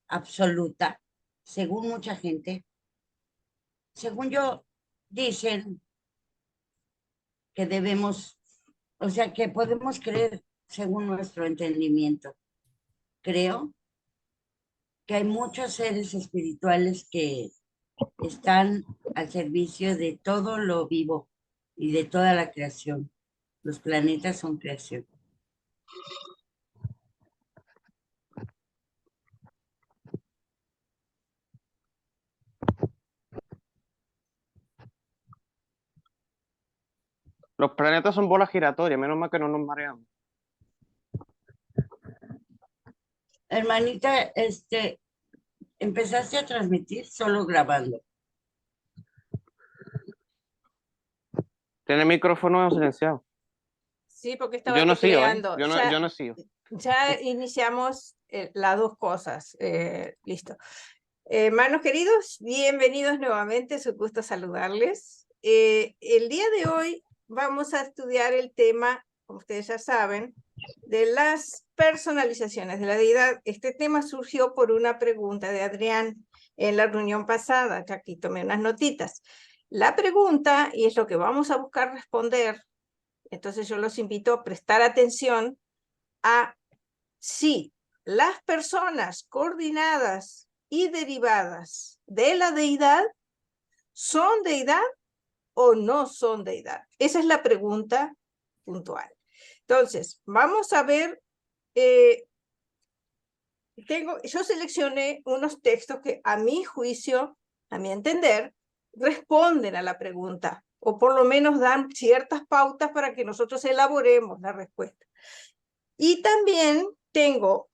absoluta, según mucha gente. Según yo, dicen que debemos, o sea, que podemos creer según nuestro entendimiento. Creo que hay muchos seres espirituales que están al servicio de todo lo vivo y de toda la creación. Los planetas son creación. Los planetas son bolas giratorias, menos mal que no nos mareamos. Hermanita, empezaste a transmitir solo grabando. Tiene el micrófono silenciado. Sí, porque estaba Yo no sigo, ¿eh? tecleando. Yo no sigo. Ya iniciamos las dos cosas. Listo. Hermanos queridos, bienvenidos nuevamente. Es un gusto saludarles. El día de hoy vamos a estudiar el tema, como ustedes ya saben, de las personalizaciones de la deidad. Este tema surgió por una pregunta de Adrián en la reunión pasada. Aquí tomé unas notitas. La pregunta, y es lo que vamos a buscar responder, entonces yo los invito a prestar atención a si las personas coordinadas y derivadas de la deidad son deidad o no son deidad. Esa es la pregunta puntual. Entonces, vamos a ver, yo seleccioné unos textos que a mi juicio, a mi entender, responden a la pregunta, o por lo menos dan ciertas pautas para que nosotros elaboremos la respuesta. Y también tengo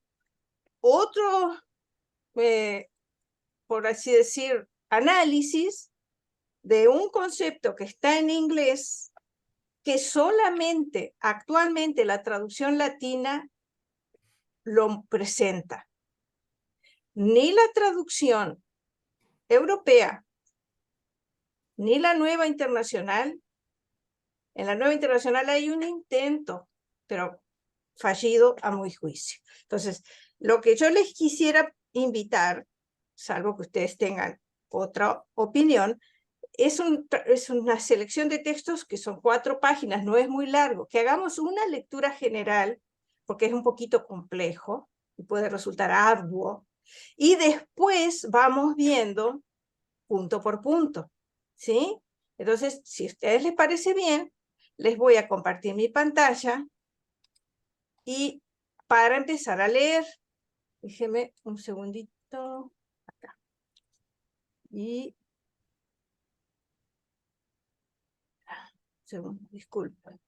otro, por así decir, análisis de un concepto que está en inglés que solamente actualmente la traducción latina lo presenta. Ni la traducción europea, ni la nueva internacional. En la nueva internacional hay un intento, pero fallido a mi juicio. Entonces, lo que yo les quisiera invitar, salvo que ustedes tengan otra opinión, es una selección de textos que son 4 páginas, no es muy largo, que hagamos una lectura general, porque es un poquito complejo y puede resultar arduo, y después vamos viendo punto por punto, ¿sí? Entonces, si a ustedes les parece bien, les voy a compartir mi pantalla y para empezar a leer, déjeme un segundito acá. Y segundo, disculpen.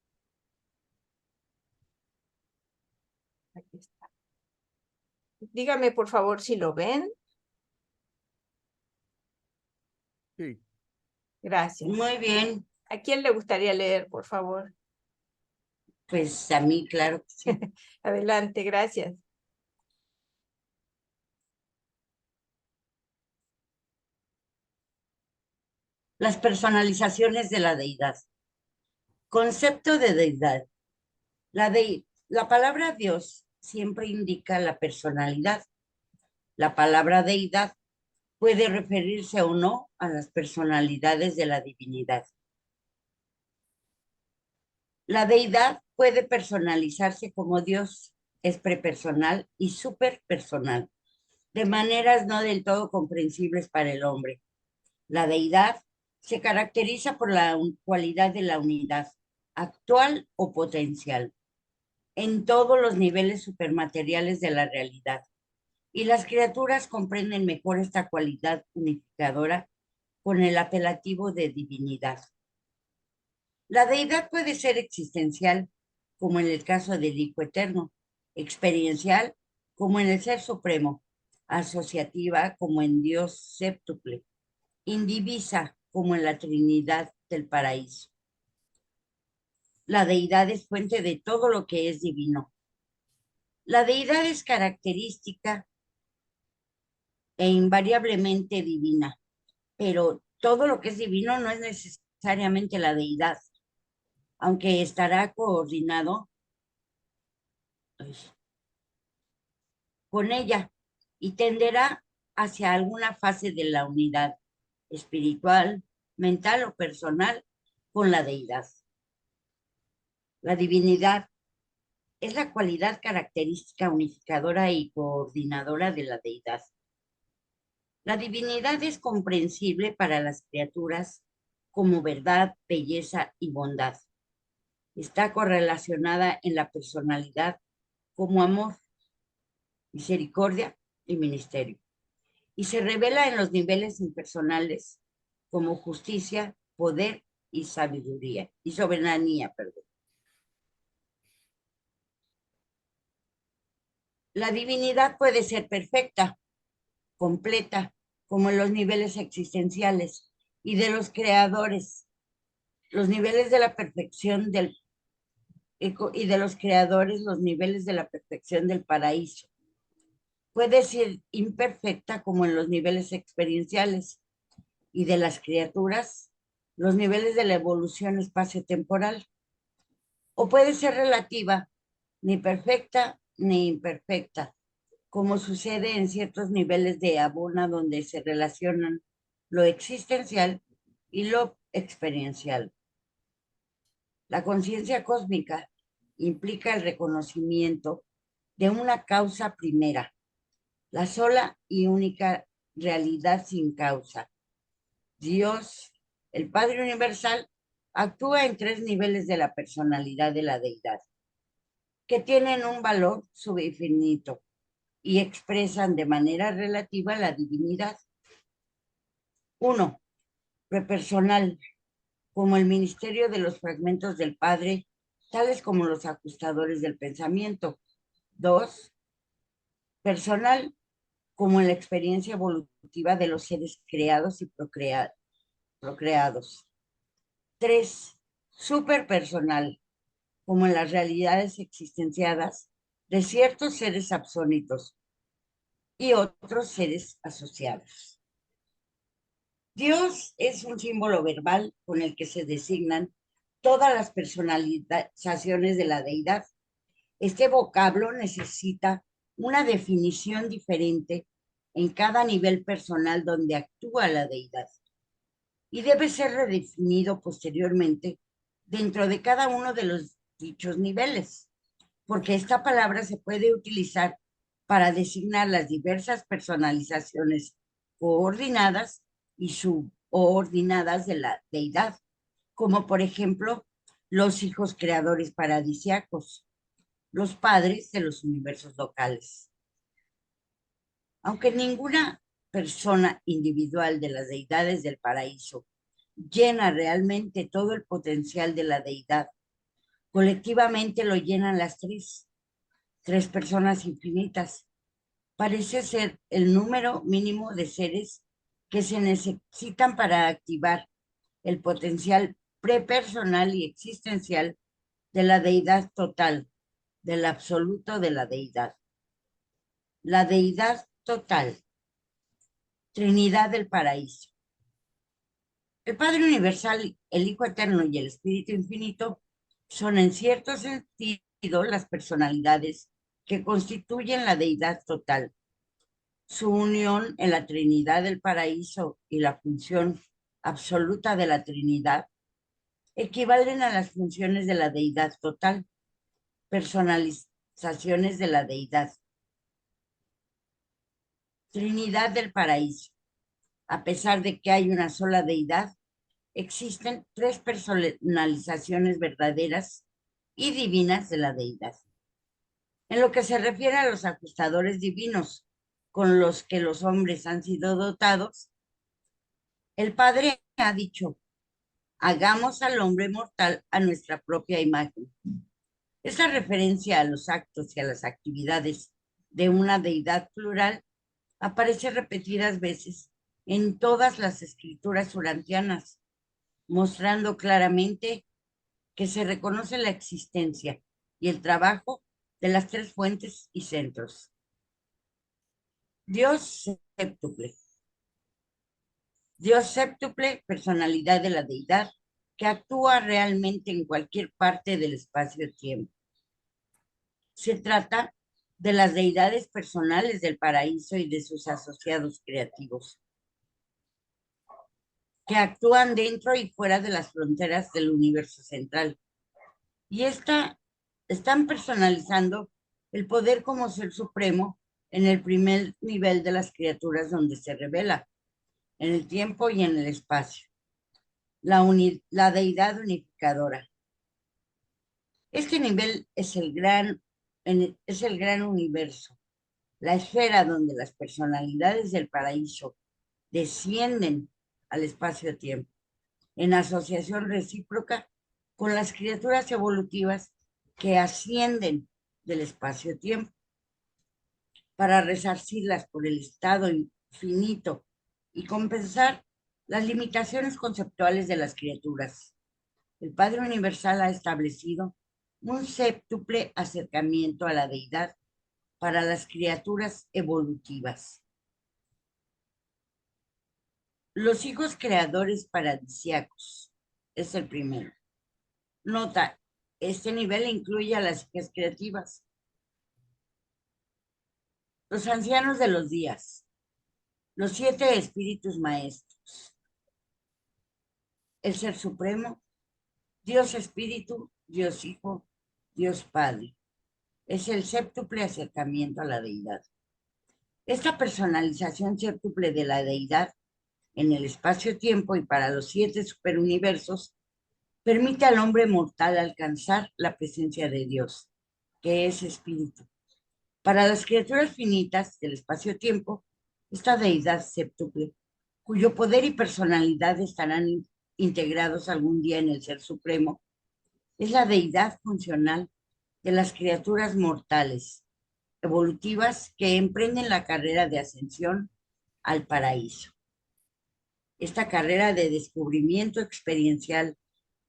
Aquí está. Dígame, por favor, si lo ven. Sí. Gracias. Muy bien, ¿A quién le gustaría leer, por favor? pues a mí, claro que sí. Adelante, gracias. Las personalizaciones de la deidad. Concepto de deidad. La palabra Dios siempre indica la personalidad. La palabra deidad puede referirse o no a las personalidades de la divinidad. La deidad puede personalizarse como Dios, es prepersonal y superpersonal, de maneras no del todo comprensibles para el hombre. La deidad se caracteriza por la cualidad de la unidad, actual o potencial, en todos los niveles supermateriales de la realidad. Y las criaturas comprenden mejor esta cualidad unificadora con el apelativo de divinidad. La deidad puede ser existencial, como en el caso del Hijo Eterno, experiencial, como en el Ser Supremo, asociativa, como en Dios séptuple, indivisa, como en la Trinidad del Paraíso. La deidad es fuente de todo lo que es divino. La deidad es característica e invariablemente divina, pero todo lo que es divino no es necesariamente la deidad, aunque estará coordinado con ella y tenderá hacia alguna fase de la unidad espiritual, mental o personal con la deidad. La divinidad es la cualidad característica unificadora y coordinadora de la deidad. La divinidad es comprensible para las criaturas como verdad, belleza y bondad. Está correlacionada en la personalidad como amor, misericordia y ministerio. Y se revela en los niveles impersonales como justicia, poder y sabiduría, y soberanía, perdón. La divinidad puede ser perfecta, completa, como en los niveles existenciales y de los creadores, los niveles de la perfección y de los creadores, los niveles de la perfección del paraíso. Puede ser imperfecta como en los niveles experienciales y de las criaturas, los niveles de la evolución espaciotemporal. O puede ser relativa, ni perfecta ni imperfecta, como sucede en ciertos niveles de Abona donde se relacionan lo existencial y lo experiencial. La conciencia cósmica implica el reconocimiento de una causa primera, la sola y única realidad sin causa. Dios, el Padre Universal, actúa en 3 niveles de la personalidad de la deidad, que tienen un valor subinfinito y expresan de manera relativa la divinidad. 1. Prepersonal, como el ministerio de los fragmentos del Padre, tales como los ajustadores del pensamiento. 2. Personal, como en la experiencia evolutiva de los seres creados y procreados. 3. Superpersonal, como en las realidades existenciadas de ciertos seres absónitos y otros seres asociados. Dios es un símbolo verbal con el que se designan todas las personalizaciones de la deidad. Este vocablo necesita una definición diferente en cada nivel personal donde actúa la deidad y debe ser redefinido posteriormente dentro de cada uno de los dichos niveles, porque esta palabra se puede utilizar para designar las diversas personalizaciones coordinadas y subordinadas de la deidad, como por ejemplo los hijos creadores paradisiacos, los padres de los universos locales. Aunque ninguna persona individual de las deidades del paraíso llena realmente todo el potencial de la deidad, colectivamente lo llenan las 3 personas infinitas. Parece ser el número mínimo de seres que se necesitan para activar el potencial prepersonal y existencial de la deidad total, del absoluto de la deidad. La deidad total, Trinidad del paraíso. El Padre Universal, el Hijo Eterno y el Espíritu Infinito son en cierto sentido las personalidades que constituyen la deidad total. Su unión en la Trinidad del paraíso y la función absoluta de la Trinidad equivalen a las funciones de la deidad total, personalizaciones de la deidad. Trinidad del paraíso. A pesar de que hay una sola deidad, existen 3 personalizaciones verdaderas y divinas de la deidad. En lo que se refiere a los ajustadores divinos con los que los hombres han sido dotados, el Padre ha dicho: hagamos al hombre mortal a nuestra propia imagen. Esa referencia a los actos y a las actividades de una deidad plural aparece repetidas veces en todas las escrituras urantianas, mostrando claramente que se reconoce la existencia y el trabajo de las 3 fuentes y centros. Dios séptuple. Dios séptuple, personalidad de la deidad, que actúa realmente en cualquier parte del espacio-tiempo. Se trata de las deidades personales del paraíso y de sus asociados creativos, que actúan dentro y fuera de las fronteras del universo central. Y están personalizando el poder como ser supremo en el primer nivel de las criaturas donde se revela, en el tiempo y en el espacio, la deidad unificadora. Este nivel es el gran universo, la esfera donde las personalidades del paraíso descienden al espacio-tiempo, en asociación recíproca con las criaturas evolutivas que ascienden del espacio-tiempo para resarcirlas por el estado infinito y compensar las limitaciones conceptuales de las criaturas. El Padre Universal ha establecido un séptuple acercamiento a la deidad para las criaturas evolutivas. Los hijos creadores paradisíacos es el primero. Nota, este nivel incluye a las hijas creativas. Los ancianos de los días, los 7 espíritus maestros, el Ser Supremo, Dios Espíritu, Dios Hijo, Dios Padre. Es el séptuple acercamiento a la deidad. Esta personalización séptuple de la deidad en el espacio-tiempo y para los 7 superuniversos permite al hombre mortal alcanzar la presencia de Dios, que es espíritu. Para las criaturas finitas del espacio-tiempo, esta deidad séptuple, cuyo poder y personalidad estarán integrados algún día en el Ser Supremo, es la deidad funcional de las criaturas mortales, evolutivas que emprenden la carrera de ascensión al paraíso. Esta carrera de descubrimiento experiencial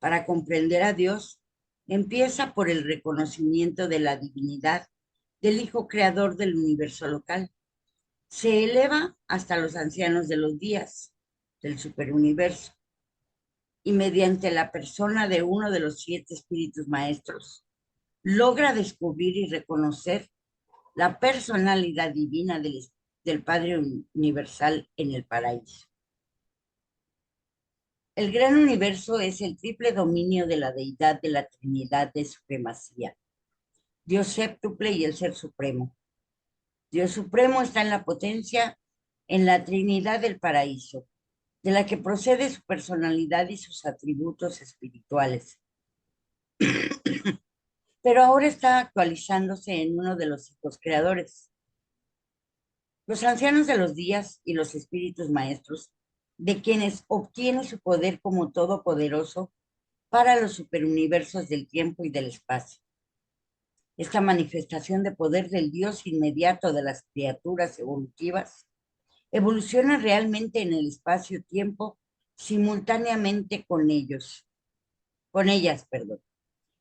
para comprender a Dios empieza por el reconocimiento de la divinidad del Hijo Creador del universo local. Se eleva hasta los ancianos de los días del superuniverso y mediante la persona de uno de los 7 espíritus maestros logra descubrir y reconocer la personalidad divina del Padre Universal en el paraíso. El gran universo es el triple dominio de la deidad de la Trinidad de supremacía, Dios séptuple y el Ser Supremo. Dios Supremo está en la potencia, en la Trinidad del paraíso, de la que procede su personalidad y sus atributos espirituales. Pero ahora está actualizándose en uno de los hijos creadores. Los ancianos de los días y los espíritus maestros, de quienes obtiene su poder como todopoderoso para los superuniversos del tiempo y del espacio. Esta manifestación de poder del Dios inmediato de las criaturas evolutivas evoluciona realmente en el espacio-tiempo simultáneamente con ellas.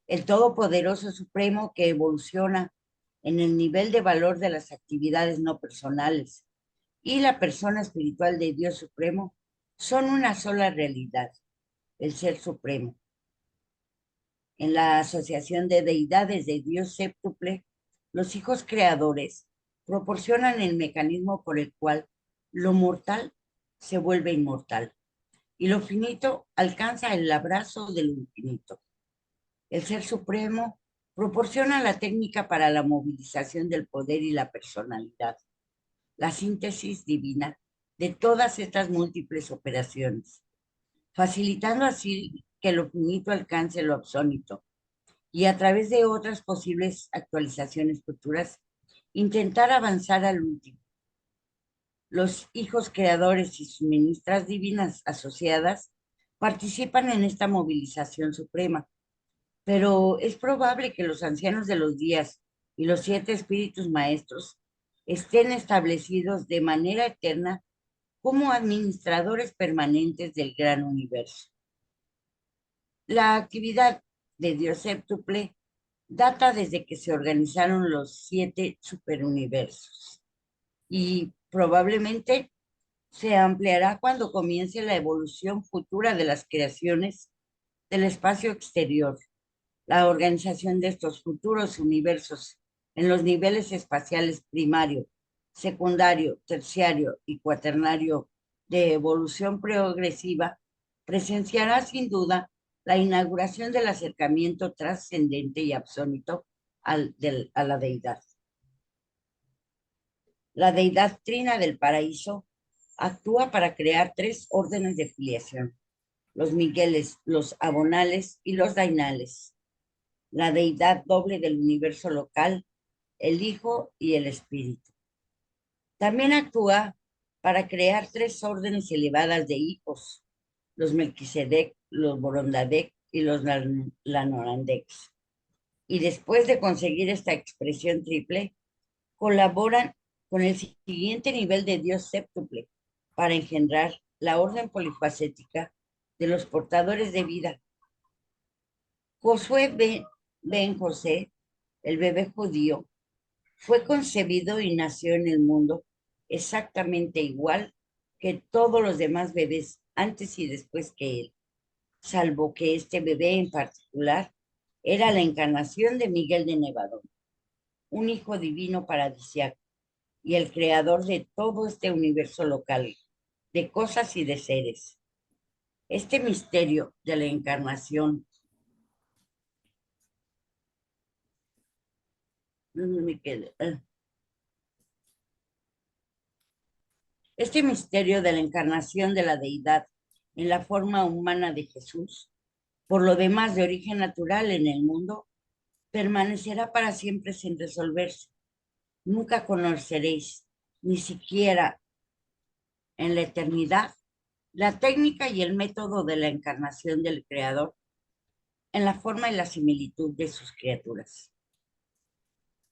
El Todopoderoso Supremo que evoluciona en el nivel de valor de las actividades no personales y la persona espiritual de Dios Supremo son una sola realidad, el Ser Supremo. En la asociación de deidades de Dios séptuple, los hijos creadores proporcionan el mecanismo por el cual lo mortal se vuelve inmortal y lo finito alcanza el abrazo del infinito. El Ser Supremo proporciona la técnica para la movilización del poder y la personalidad, la síntesis divina de todas estas múltiples operaciones, facilitando así que lo finito alcance lo absónito y a través de otras posibles actualizaciones futuras, intentar avanzar al último. Los hijos creadores y sus ministras divinas asociadas participan en esta movilización suprema, pero es probable que los ancianos de los días y los 7 espíritus maestros estén establecidos de manera eterna como administradores permanentes del gran universo. La actividad de Dios séptuple data desde que se organizaron los 7 superuniversos y probablemente se ampliará cuando comience la evolución futura de las creaciones del espacio exterior. La organización de estos futuros universos en los niveles espaciales primario, secundario, terciario y cuaternario de evolución progresiva, presenciará sin duda la inauguración del acercamiento trascendente y absoluto a la deidad. La deidad trina del paraíso actúa para crear tres órdenes de filiación: los Migueles, los Abonales y los Dainales. La deidad doble del universo local, el Hijo y el Espíritu. También actúa para crear tres órdenes elevadas de hijos: los Melquisedec, los Borondadec y los Lanorandex. Y después de conseguir esta expresión triple, colaboran con el siguiente nivel de Dios séptuple para engendrar la orden polifacética de los portadores de vida. Josué ben José, el bebé judío, fue concebido y nació en el mundo exactamente igual que todos los demás bebés antes y después que él, salvo que este bebé en particular era la encarnación de Miguel de Nevadón, un hijo divino paradisiaco y el creador de todo este universo local, de cosas y de seres. Este misterio de la encarnación, ¿dónde me quedé? Este misterio de la encarnación de la deidad en la forma humana de Jesús, por lo demás de origen natural en el mundo, permanecerá para siempre sin resolverse. Nunca conoceréis, ni siquiera en la eternidad, la técnica y el método de la encarnación del Creador en la forma y la similitud de sus criaturas.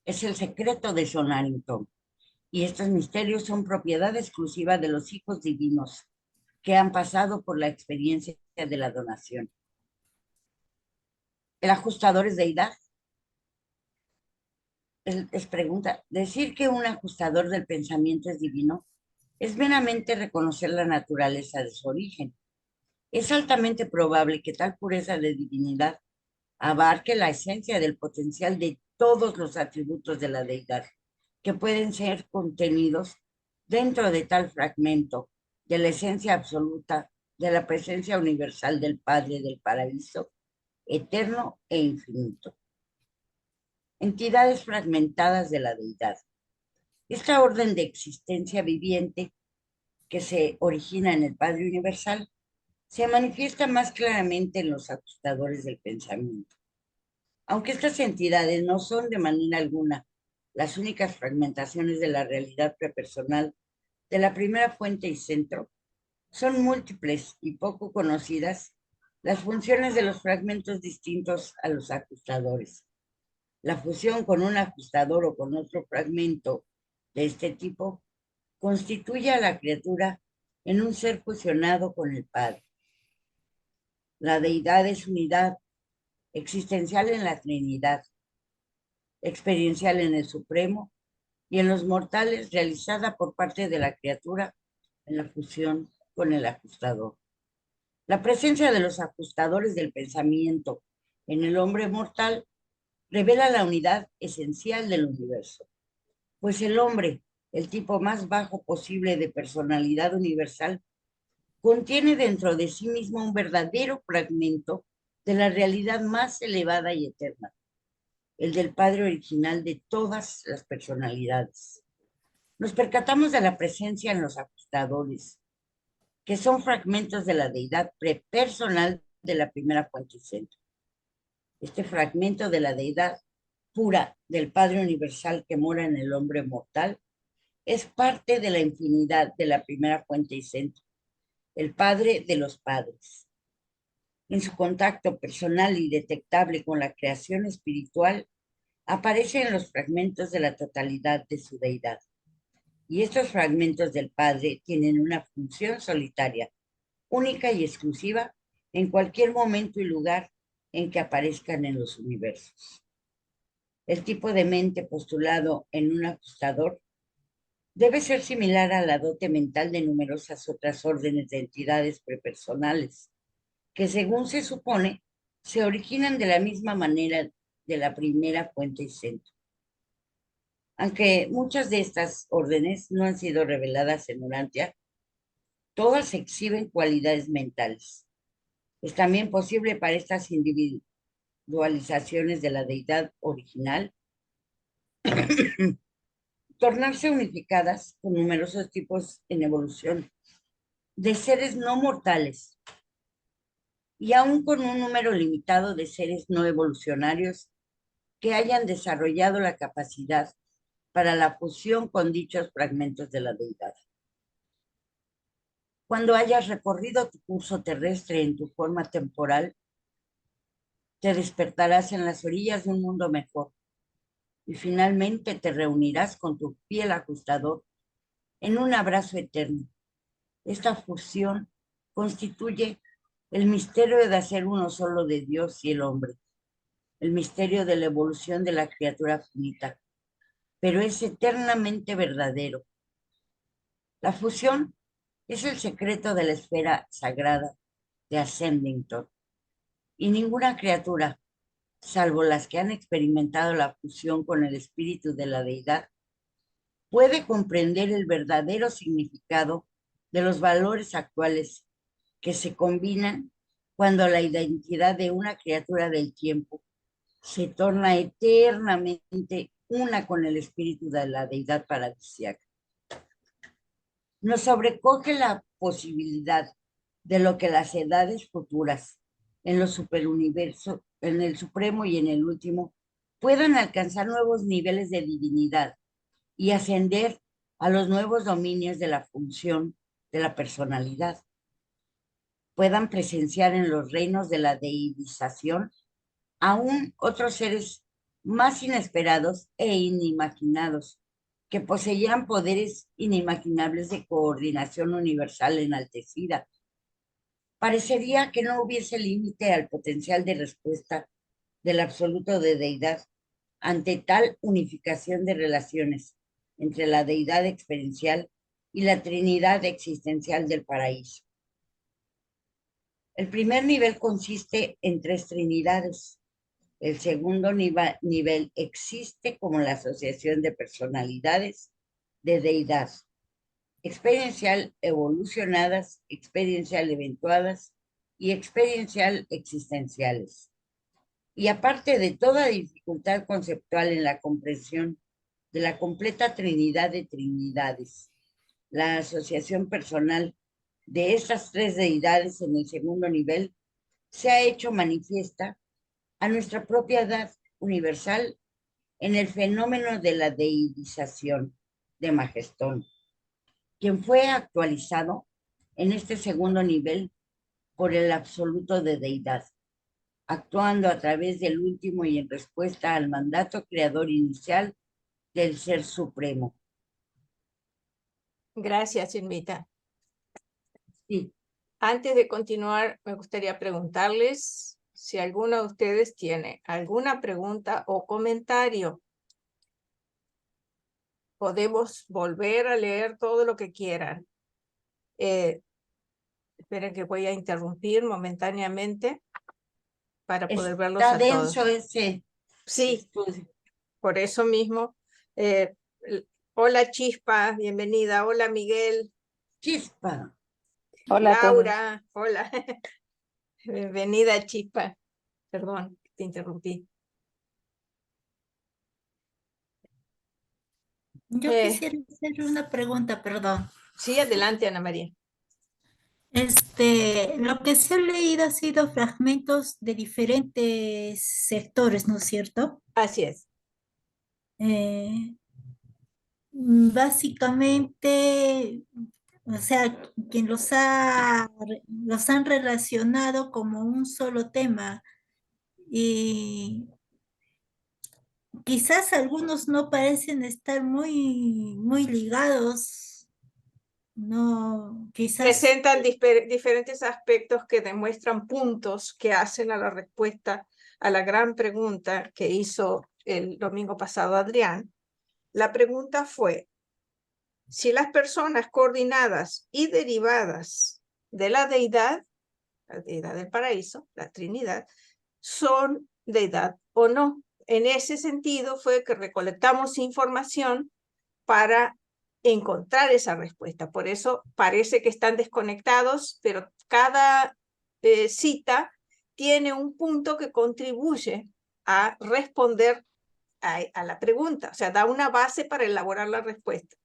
Es el secreto de Sonarrington, y estos misterios son propiedad exclusiva de los hijos divinos que han pasado por la experiencia de la donación. ¿El ajustador es deidad? Es pregunta. Decir que un ajustador del pensamiento es divino es meramente reconocer la naturaleza de su origen. Es altamente probable que tal pureza de divinidad abarque la esencia del potencial de todos los atributos de la deidad, que pueden ser contenidos dentro de tal fragmento de la esencia absoluta de la presencia universal del Padre del paraíso, eterno e infinito. Entidades fragmentadas de la deidad. Esta orden de existencia viviente que se origina en el Padre universal se manifiesta más claramente en los ajustadores del pensamiento. Aunque estas entidades no son de manera alguna las únicas fragmentaciones de la realidad prepersonal de la primera fuente y centro, son múltiples y poco conocidas las funciones de los fragmentos distintos a los ajustadores. La fusión con un ajustador o con otro fragmento de este tipo constituye a la criatura en un ser fusionado con el Padre. La deidad es unidad existencial en la Trinidad, experiencial en el Supremo y en los mortales, realizada por parte de la criatura en la fusión con el ajustador. La presencia de los ajustadores del pensamiento en el hombre mortal revela la unidad esencial del universo, pues el hombre, el tipo más bajo posible de personalidad universal, contiene dentro de sí mismo un verdadero fragmento de la realidad más elevada y eterna, el del Padre original de todas las personalidades. Nos percatamos de la presencia en los ajustadores, que son fragmentos de la deidad prepersonal de la primera fuente y centro. Este fragmento de la deidad pura del Padre universal que mora en el hombre mortal es parte de la infinidad de la primera fuente y centro, el Padre de los padres. En su contacto personal y detectable con la creación espiritual, aparecen los fragmentos de la totalidad de su deidad. Y estos fragmentos del Padre tienen una función solitaria, única y exclusiva en cualquier momento y lugar en que aparezcan en los universos. El tipo de mente postulado en un ajustador debe ser similar a la dote mental de numerosas otras órdenes de entidades prepersonales, que según se supone, se originan de la misma manera de la primera fuente y centro. Aunque muchas de estas órdenes no han sido reveladas en Urantia, todas exhiben cualidades mentales. Es también posible para estas individualizaciones de la deidad original tornarse unificadas con numerosos tipos en evolución de seres no mortales y aún con un número limitado de seres no evolucionarios que hayan desarrollado la capacidad para la fusión con dichos fragmentos de la deidad. Cuando hayas recorrido tu curso terrestre en tu forma temporal, te despertarás en las orillas de un mundo mejor y finalmente te reunirás con tu fiel ajustador en un abrazo eterno. Esta fusión constituye el misterio de hacer uno solo de Dios y el hombre, el misterio de la evolución de la criatura finita, pero es eternamente verdadero. La fusión es el secreto de la esfera sagrada de Ascendington, y ninguna criatura, salvo las que han experimentado la fusión con el espíritu de la deidad, puede comprender el verdadero significado de los valores actuales que se combinan cuando la identidad de una criatura del tiempo se torna eternamente una con el espíritu de la deidad paradisíaca. Nos sobrecoge la posibilidad de lo que las edades futuras en los superuniversos, en el supremo y en el último, puedan alcanzar nuevos niveles de divinidad y ascender a los nuevos dominios de la función de la personalidad. Puedan presenciar en los reinos de la deidización aún otros seres más inesperados e inimaginados, que poseían poderes inimaginables de coordinación universal enaltecida. Parecería que no hubiese límite al potencial de respuesta del absoluto de deidad ante tal unificación de relaciones entre la deidad experiencial y la Trinidad existencial del paraíso. El primer nivel consiste en 3 trinidades. El segundo nivel existe como la asociación de personalidades de deidad, experiencial evolucionadas, experiencial eventuadas y experiencial existenciales. Y aparte de toda dificultad conceptual en la comprensión de la completa trinidad de trinidades, la asociación personal de estas 3 deidades en el segundo nivel se ha hecho manifiesta a nuestra propia edad universal en el fenómeno de la deidización de Magestón, quien fue actualizado en este segundo nivel por el absoluto de deidad, actuando a través del último y en respuesta al mandato creador inicial del Ser Supremo. Gracias, Irmita. Sí. Antes de continuar, me gustaría preguntarles si alguno de ustedes tiene alguna pregunta o comentario. Podemos volver a leer todo lo que quieran. Esperen que voy a interrumpir momentáneamente para poder verlos Está a denso todos. ese Sí, estudio. por eso mismo. Hola Chispa, bienvenida. Hola Miguel. Chispa. Hola a todos. Laura, hola. Bienvenida Chispa. Perdón, te interrumpí. Yo quisiera hacer una pregunta, perdón. Sí, adelante, Ana María. Lo que se ha leído ha sido fragmentos de diferentes sectores, ¿no es cierto? Así es. Eh, Básicamente, o sea, quien los han relacionado como un solo tema y quizás algunos no parecen estar muy ligados, no, quizás. Presentan diferentes aspectos que demuestran puntos que hacen a la respuesta a la gran pregunta que hizo el domingo pasado Adrián. La pregunta fue, si las personas coordinadas y derivadas de la deidad del paraíso, la Trinidad, son deidad o no. en ese sentido fue que recolectamos información para encontrar esa respuesta. Por eso parece que están desconectados, pero cada cita tiene un punto que contribuye a responder a la pregunta, o sea, da una base para elaborar la respuesta.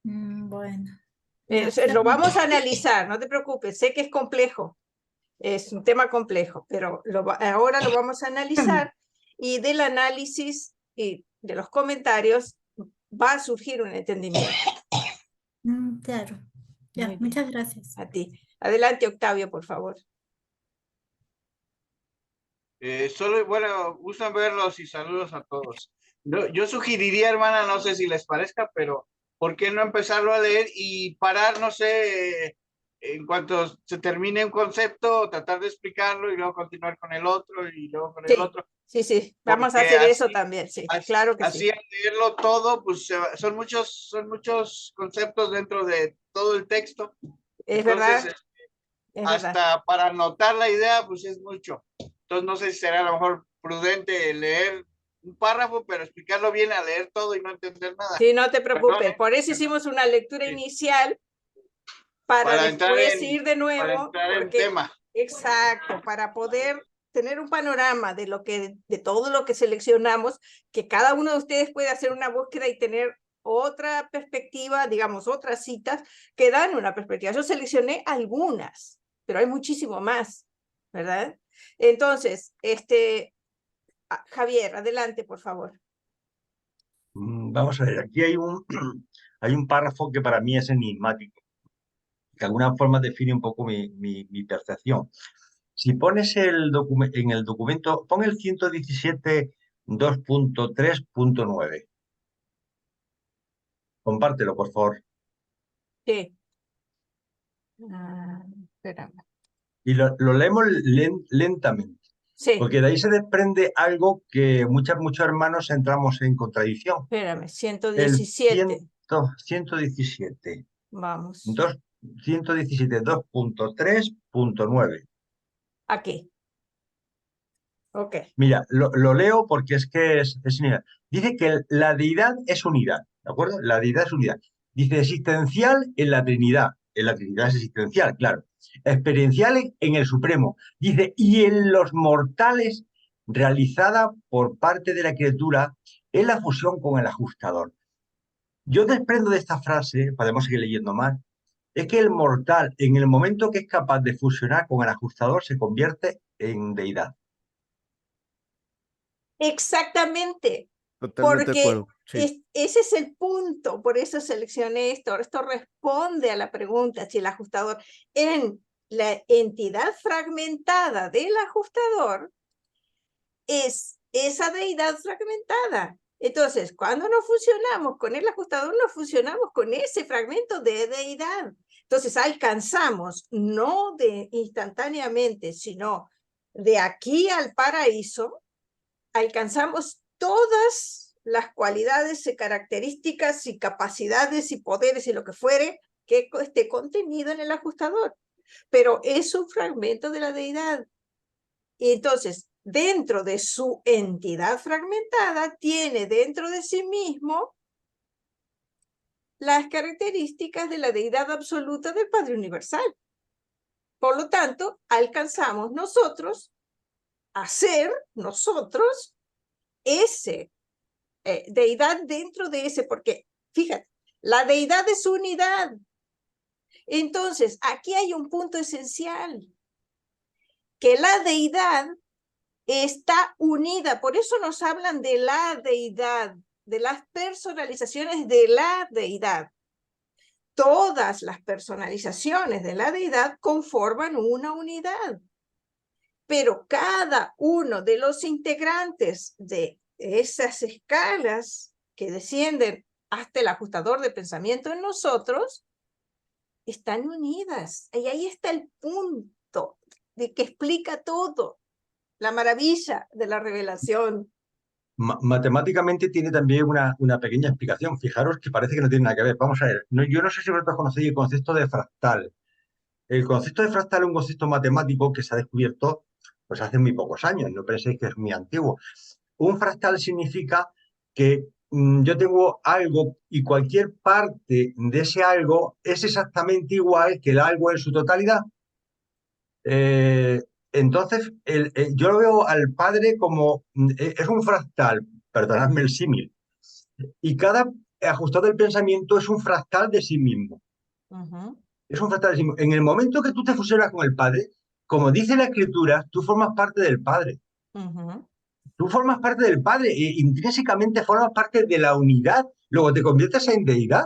Bueno, ya, Lo vamos a analizar, no te preocupes, sé que es complejo, es un tema complejo, pero ahora lo vamos a analizar y del análisis y de los comentarios va a surgir un entendimiento. claro. Ya, Muy bien. muchas gracias. A ti. Adelante, Octavio, por favor. Solo, bueno, gustan verlos y saludos a todos. Yo sugeriría, hermana, no sé si les parezca, pero ¿por qué no empezarlo a leer y parar, no sé, en cuanto se termine un concepto, tratar de explicarlo y luego continuar con el otro y luego con el otro? Sí, vamos a Porque hacer eso así- también, sí, Así, claro que así sí. al leerlo todo, pues son muchos conceptos dentro de todo el texto. Es Entonces, verdad, es verdad. hasta para anotar la idea, pues es mucho. Entonces, no sé si será a lo mejor prudente leer un párrafo, pero explicarlo bien a leer todo y no entender nada. Sí, no te preocupes, Perdón, por eso hicimos una lectura sí, inicial para después ir de para nuevo, entrar en porque, tema. exacto, para poder tener un panorama de todo lo que seleccionamos, que cada uno de ustedes puede hacer una búsqueda y tener otra perspectiva, digamos, otras citas que dan una perspectiva. Yo seleccioné algunas, pero hay muchísimo más, ¿verdad? Entonces, Javier, adelante, por favor. Vamos a ver, aquí hay un párrafo que para mí es enigmático, que de alguna forma define un poco mi percepción. Si pones en el documento, pon el 117 2.3.9. Compártelo, por favor. Sí. Espérame. Y lo leemos lentamente, Sí, porque de ahí se desprende algo que muchos hermanos entramos en contradicción. espérame, El 117. 117. Vamos. 117, 2.3.9. Aquí. Ok. Mira, lo leo porque es que es unidad. Dice que la deidad es unidad, ¿de acuerdo? La deidad es unidad. Dice existencial en la Trinidad. En la Trinidad es existencial, claro. Experiencial en el Supremo. Dice, y en los mortales, realizada por parte de la criatura en la fusión con el ajustador. Yo desprendo de esta frase, podemos seguir leyendo más, es que el mortal, en el momento que es capaz de fusionar con el ajustador, se convierte en deidad. Exactamente. Totalmente de Porque acuerdo. Sí. ese es el punto. Por eso seleccioné esto. Esto responde a la pregunta si el ajustador en la entidad fragmentada del ajustador es esa deidad fragmentada. Entonces, cuando nos fusionamos con el ajustador, nos fusionamos con ese fragmento de deidad. Entonces, alcanzamos, no de instantáneamente, sino de aquí al paraíso, alcanzamos todas las cualidades y características y capacidades y poderes y lo que fuere que esté contenido en el ajustador. Pero es un fragmento de la deidad. Y entonces, dentro de su entidad fragmentada, tiene dentro de sí mismo las características de la deidad absoluta del Padre Universal. Por lo tanto, alcanzamos nosotros a ser nosotros ese deidad dentro de ese, porque fíjate, la deidad es unidad. Entonces, aquí hay un punto esencial, que la deidad está unida, por eso nos hablan de la deidad, de las personalizaciones de la deidad. Todas las personalizaciones de la deidad conforman una unidad, pero cada uno de los integrantes de esas escalas que descienden hasta el ajustador de pensamiento en nosotros están unidas. Y ahí está el punto de que explica todo. La maravilla de la revelación. Matemáticamente tiene también una pequeña explicación. Fijaros que parece que no tiene nada que ver. Vamos a ver, yo no sé si vosotros conocéis el concepto de fractal. El concepto de fractal es un concepto matemático que se ha descubierto pues hace muy pocos años, no penséis que es muy antiguo. Un fractal significa que yo tengo algo y cualquier parte de ese algo es exactamente igual que el algo en su totalidad. Eh, entonces, yo lo veo al Padre como, es un fractal, perdonadme el símil, y cada ajustado del pensamiento es un fractal de sí mismo. Ujú, Es un fractal de sí mismo. En el momento que tú te fusionas con el Padre, como dice la Escritura, tú formas parte del Padre. ujú. Tú formas parte del Padre, e intrínsecamente formas parte de la unidad, luego te conviertes en deidad.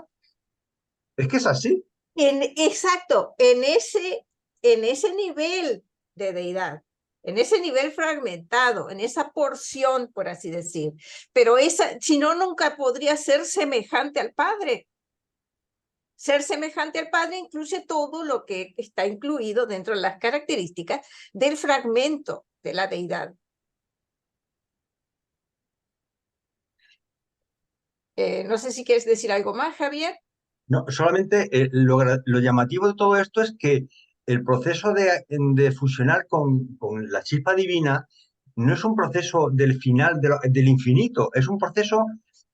Es que es así. Exacto, en ese nivel de deidad, en ese nivel fragmentado, en esa porción, por así decir. Pero si no, nunca podría ser semejante al Padre. Ser semejante al Padre incluye todo lo que está incluido dentro de las características del fragmento de la deidad. No sé si quieres decir algo más, Javier. No, solamente lo llamativo de todo esto es que el proceso de fusionar con la chispa divina no es un proceso del final del infinito, es un proceso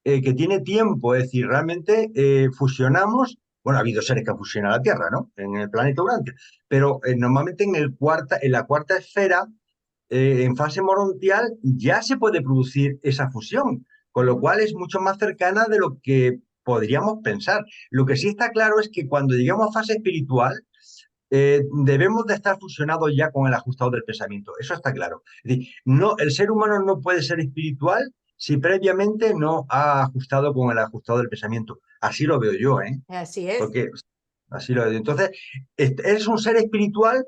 que tiene tiempo, es decir, realmente fusionamos, bueno, ha habido seres que han fusionado la Tierra, ¿no? En el planeta Urantia, pero normalmente en la cuarta esfera, en fase morontial, ya se puede producir esa fusión, con lo cual es mucho más cercana de lo que podríamos pensar. Lo que sí está claro es que cuando lleguemos a fase espiritual, debemos de estar fusionados ya con el ajustador del pensamiento. Eso está claro. Es decir, no, el ser humano no puede ser espiritual si previamente no ha ajustado con el ajustador del pensamiento. Así lo veo yo, ¿eh? Así es. Porque así lo veo. Entonces, es un ser espiritual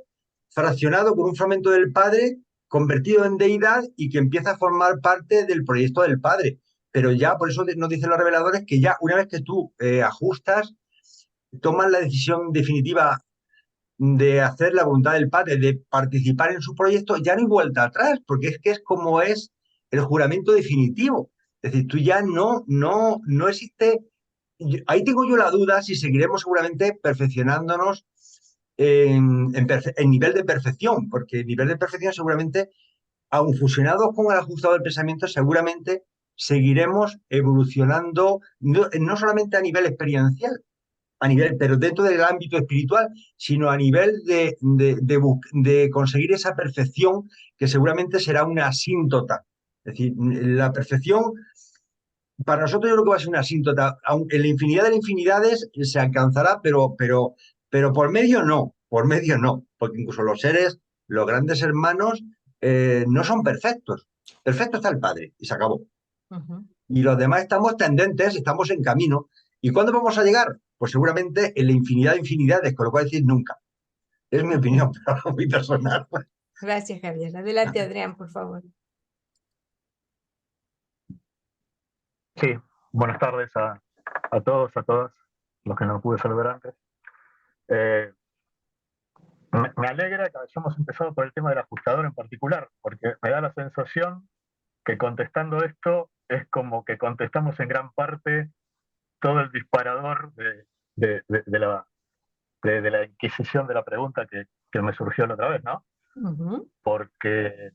fraccionado con un fragmento del Padre, convertido en deidad y que empieza a formar parte del proyecto del Padre. Pero ya, por eso nos dicen los reveladores que ya una vez que tú ajustas, tomas la decisión definitiva de hacer la voluntad del Padre, de participar en su proyecto, ya no hay vuelta atrás, porque es que es como es el juramento definitivo. Es decir, tú ya no existe. Ahí tengo yo la duda si seguiremos seguramente perfeccionándonos en nivel de perfección, porque el nivel de perfección seguramente, aun fusionados con el ajustado del pensamiento, seguramente seguiremos evolucionando, no solamente a nivel experiencial, a nivel, pero dentro del ámbito espiritual, sino a nivel de conseguir esa perfección que seguramente será una asíntota. Es decir, la perfección para nosotros yo creo que va a ser una asíntota. En la infinidad de las infinidades se alcanzará, pero por medio no, porque incluso los seres, los grandes hermanos, no son perfectos. Perfecto está el Padre y se acabó. Ujú. Y los demás estamos tendentes, estamos en camino. ¿Y cuándo vamos a llegar? Pues seguramente en la infinidad de infinidades, con lo cual decir nunca. Es mi opinión, pero muy personal. Gracias, Javier. Adelante, Adrián, por favor. Sí, buenas tardes a todos, a todas, los que no pude saludar antes. Me alegra que hayamos empezado por el tema del ajustador en particular, porque me da la sensación que contestando esto es como que contestamos en gran parte todo el disparador de la inquisición de la pregunta que me surgió la otra vez, ¿no? Ujú. Porque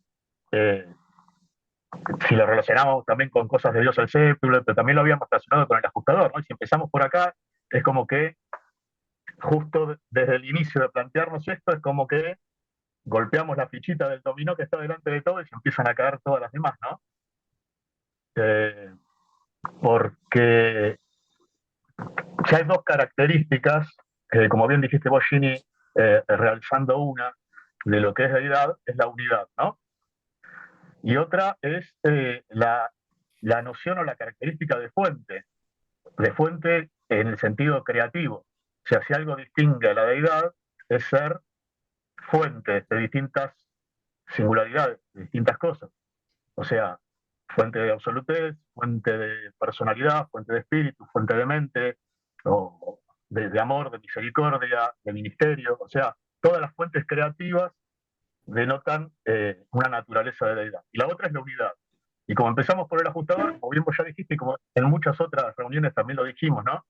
si lo relacionamos también con cosas de Dios al séptulo, pero también lo habíamos relacionado con el ajustador, ¿no? Y si empezamos por acá, es como que justo desde el inicio de plantearnos esto, es como que golpeamos la fichita del dominó que está delante de todo y se empiezan a caer todas las demás, ¿no? Porque ya hay dos características, como bien dijiste vos, Ginny, realizando una de lo que es deidad, es la unidad, ¿no? Y otra es la noción o la característica de fuente en el sentido creativo. O sea, si algo distingue a la deidad, es ser fuente de distintas singularidades, de distintas cosas. O sea, fuente de absolutez, fuente de personalidad, fuente de espíritu, fuente de mente, o de amor, de misericordia, de ministerio. O sea, todas las fuentes creativas denotan una naturaleza de deidad. Y la otra es la unidad. Y como empezamos por el ajustador, como bien vos ya dijiste, y como en muchas otras reuniones también lo dijimos, ¿no?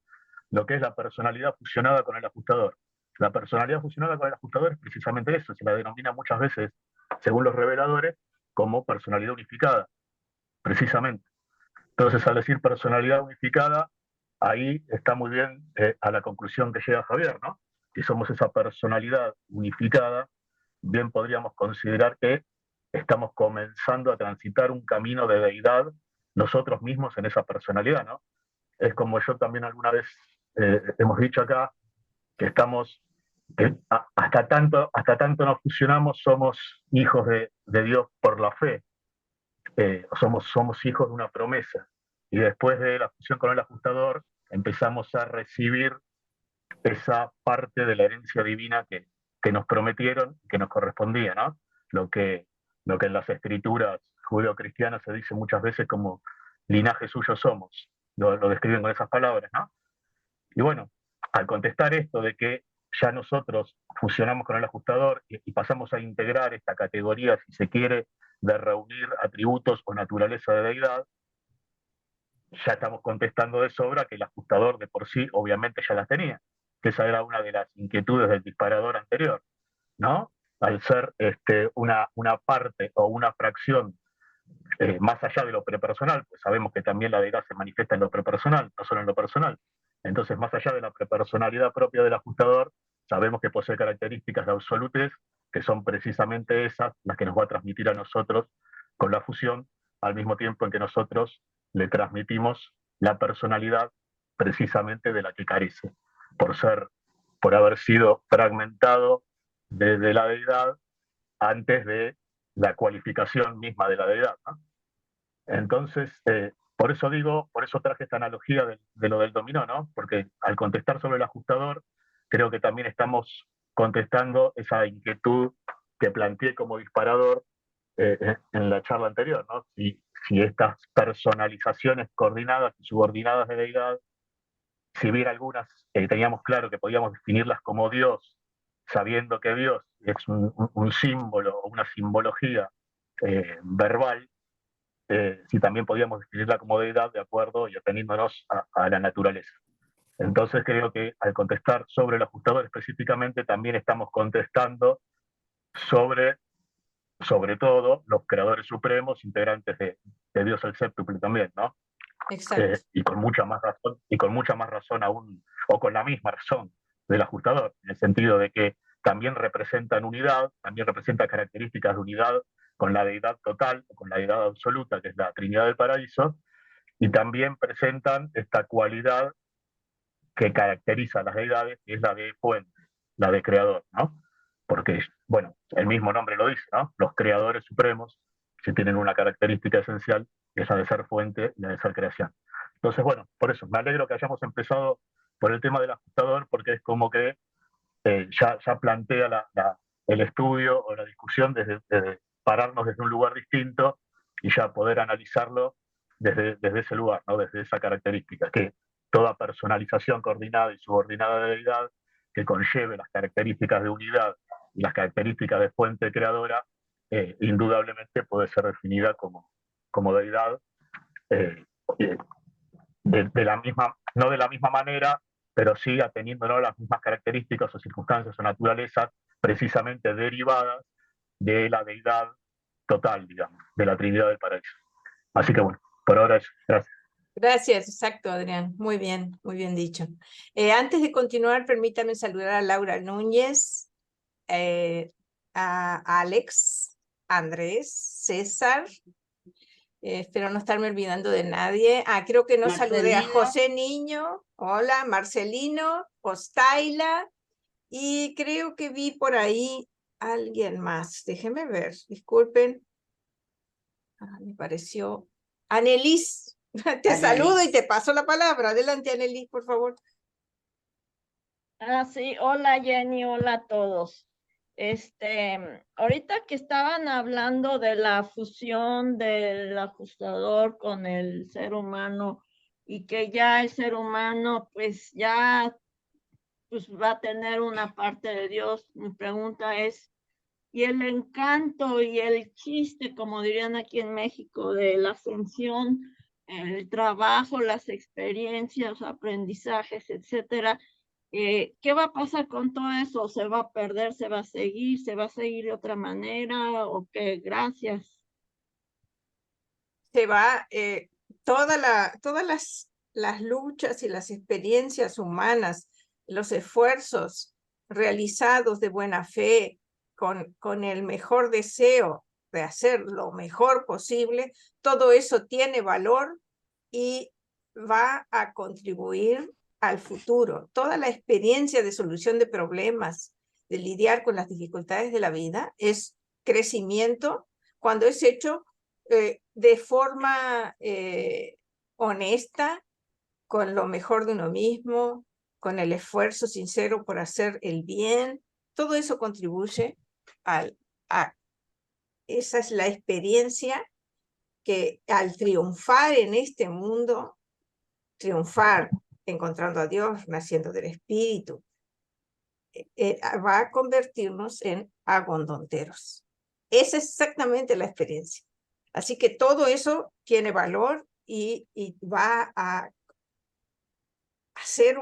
Lo que es la personalidad fusionada con el ajustador. La personalidad fusionada con el ajustador es precisamente eso, se la denomina muchas veces según los reveladores, como personalidad unificada, precisamente. Entonces, al decir personalidad unificada, ahí está muy bien a la conclusión que llega Javier, ¿no? Si somos esa personalidad unificada, bien podríamos considerar que estamos comenzando a transitar un camino de deidad nosotros mismos en esa personalidad, ¿no? Es como yo también alguna vez hemos dicho acá, que estamos, hasta tanto nos fusionamos, somos hijos de Dios por la fe, somos hijos de una promesa. Y después de la fusión con el ajustador, empezamos a recibir esa parte de la herencia divina que nos prometieron, que nos correspondía, ¿no? Lo que en las escrituras judeocristianas se dice muchas veces como linaje suyo somos, lo describen con esas palabras, ¿no? Y bueno, al contestar esto de que ya nosotros fusionamos con el ajustador y pasamos a integrar esta categoría, si se quiere, de reunir atributos o naturaleza de deidad, ya estamos contestando de sobra que el ajustador de por sí obviamente ya las tenía, que esa era una de las inquietudes del disparador anterior, ¿no? Al ser una parte o una fracción más allá de lo prepersonal, pues sabemos que también la deidad se manifiesta en lo prepersonal, no solo en lo personal. Entonces, más allá de la prepersonalidad propia del ajustador, sabemos que posee características de absolutez, que son precisamente esas las que nos va a transmitir a nosotros con la fusión, al mismo tiempo en que nosotros le transmitimos la personalidad precisamente de la que carece, por haber sido fragmentado de la deidad antes de la cualificación misma de la deidad, ¿no? Entonces, por eso traje esta analogía de lo del dominó, ¿no? Porque al contestar sobre el ajustador, creo que también estamos contestando esa inquietud que planteé como disparador en la charla anterior, ¿no? Si estas personalizaciones coordinadas y subordinadas de deidad, si bien algunas teníamos claro que podíamos definirlas como Dios, sabiendo que Dios es un símbolo o una simbología verbal, si también podíamos definirla como deidad de acuerdo y ateniéndonos a la naturaleza. Entonces creo que al contestar sobre el ajustador específicamente también estamos contestando sobre todo los creadores supremos, integrantes de Dios el séptuple también, ¿no? Exacto. Y con mucha más razón aún, o con la misma razón del ajustador, en el sentido de que también representan unidad, también representan características de unidad con la deidad total o con la deidad absoluta, que es la Trinidad del Paraíso, y también presentan esta cualidad que caracteriza a las deidades, que es la de fuente, la de creador, ¿no? Porque, bueno, el mismo nombre lo dice, ¿no? Los creadores supremos, si tienen una característica esencial, esa de ser fuente y la de ser creación. Entonces, bueno, por eso, me alegro que hayamos empezado por el tema del ajustador, porque es como que ya plantea el estudio o la discusión desde pararnos desde un lugar distinto y ya poder analizarlo desde ese lugar, ¿no? Desde esa característica, que toda personalización coordinada y subordinada de deidad que conlleve las características de unidad y las características de fuente creadora, indudablemente puede ser definida como deidad, eh, no de la misma manera, pero sí ateniéndonos a las mismas características o circunstancias o naturalezas precisamente derivadas de la deidad total, digamos, de la Trinidad del Paraíso. Así que bueno, por ahora eso. Gracias. Gracias, exacto, Adrián. Muy bien dicho. Antes de continuar, permítame saludar a Laura Núñez, a Alex, Andrés, César. Espero no estarme olvidando de nadie. Creo que no saludé a José Niño. Hola, Marcelino, Ostaila. Y creo que vi por ahí alguien más. Déjenme ver, disculpen. Me pareció. Anelis, te saludo y te paso la palabra. Adelante, Anelis, por favor. Sí, hola Jenny, hola a todos. Ahorita que estaban hablando de la fusión del ajustador con el ser humano y que ya el ser humano pues ya pues va a tener una parte de Dios, mi pregunta es, ¿y el encanto y el chiste, como dirían aquí en México, de la ascensión, el trabajo, las experiencias, aprendizajes, etcétera? ¿qué va a pasar con todo eso? ¿Se va a perder? ¿Se va a seguir? ¿Se va a seguir de otra manera? ¿O qué? Gracias. Se va, todas las luchas y las experiencias humanas, los esfuerzos realizados de buena fe, con el mejor deseo de hacer lo mejor posible, todo eso tiene valor y va a contribuir al futuro. Toda la experiencia de solución de problemas, de lidiar con las dificultades de la vida, es crecimiento cuando es hecho de forma honesta, con lo mejor de uno mismo, con el esfuerzo sincero por hacer el bien. Todo eso contribuye a esa es la experiencia que al triunfar en este mundo, triunfar encontrando a Dios, naciendo del Espíritu, va a convertirnos en agondonteros. Esa es exactamente la experiencia. Así que todo eso tiene valor y va a ser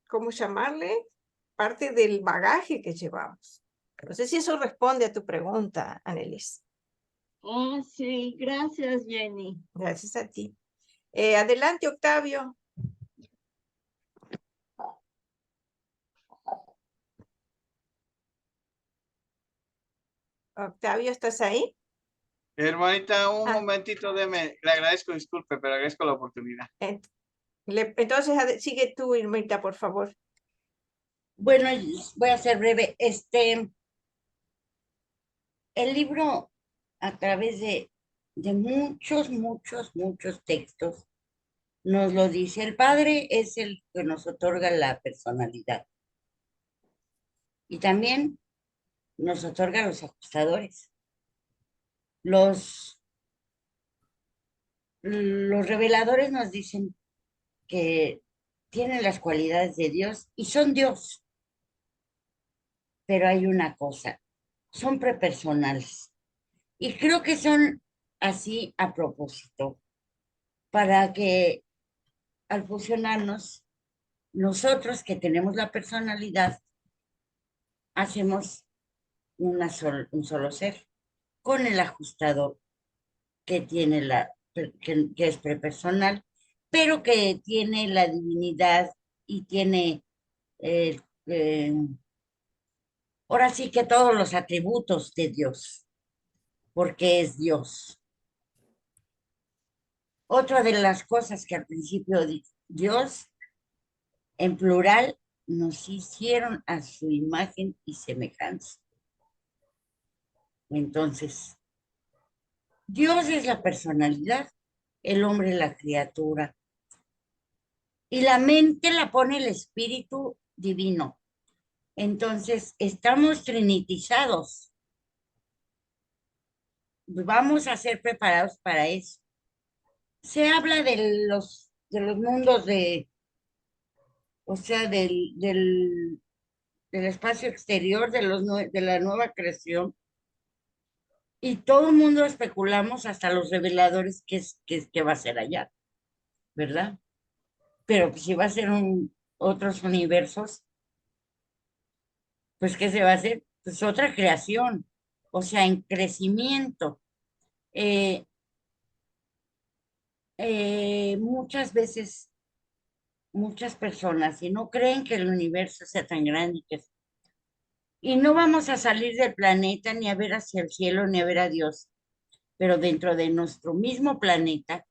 ¿cómo llamarle? Parte del bagaje que llevamos. No sé si eso responde a tu pregunta, Annelies. Oh, sí, gracias, Jenny. Gracias a ti. Adelante, Octavio. Octavio, ¿estás ahí? Hermanita, un Ah. momentito, le agradezco, disculpe, pero agradezco la oportunidad. Entonces, sigue tú, Irmita, por favor. Bueno, voy a ser breve. El libro, a través de muchos textos, nos lo dice. El Padre es el que nos otorga la personalidad. Y también nos otorga los ajustadores. Los reveladores nos dicen que tienen las cualidades de Dios y son Dios. Pero hay una cosa, son prepersonales. Y creo que son así a propósito, para que al fusionarnos, nosotros que tenemos la personalidad, hacemos un solo ser, con el ajustador que tiene que es prepersonal, pero que tiene la divinidad y tiene eh, eh, ahora sí que todos los atributos de Dios, porque es Dios. Otra de las cosas que al principio Dios, en plural, nos hicieron a su imagen y semejanza. Entonces, Dios es la personalidad, el hombre la criatura, y la mente la pone el Espíritu Divino. Entonces, estamos trinitizados. Vamos a ser preparados para eso. Se habla de los mundos o sea, del espacio exterior, de la nueva creación, y todo el mundo especulamos, hasta los reveladores, que va a ser allá, ¿verdad? Pero si va a ser otros universos, pues ¿qué se va a hacer? Pues otra creación, o sea, en crecimiento. Eh, Muchas veces, muchas personas, si no creen que el universo sea tan grande y no vamos a salir del planeta ni a ver hacia el cielo ni a ver a Dios, pero dentro de nuestro mismo planeta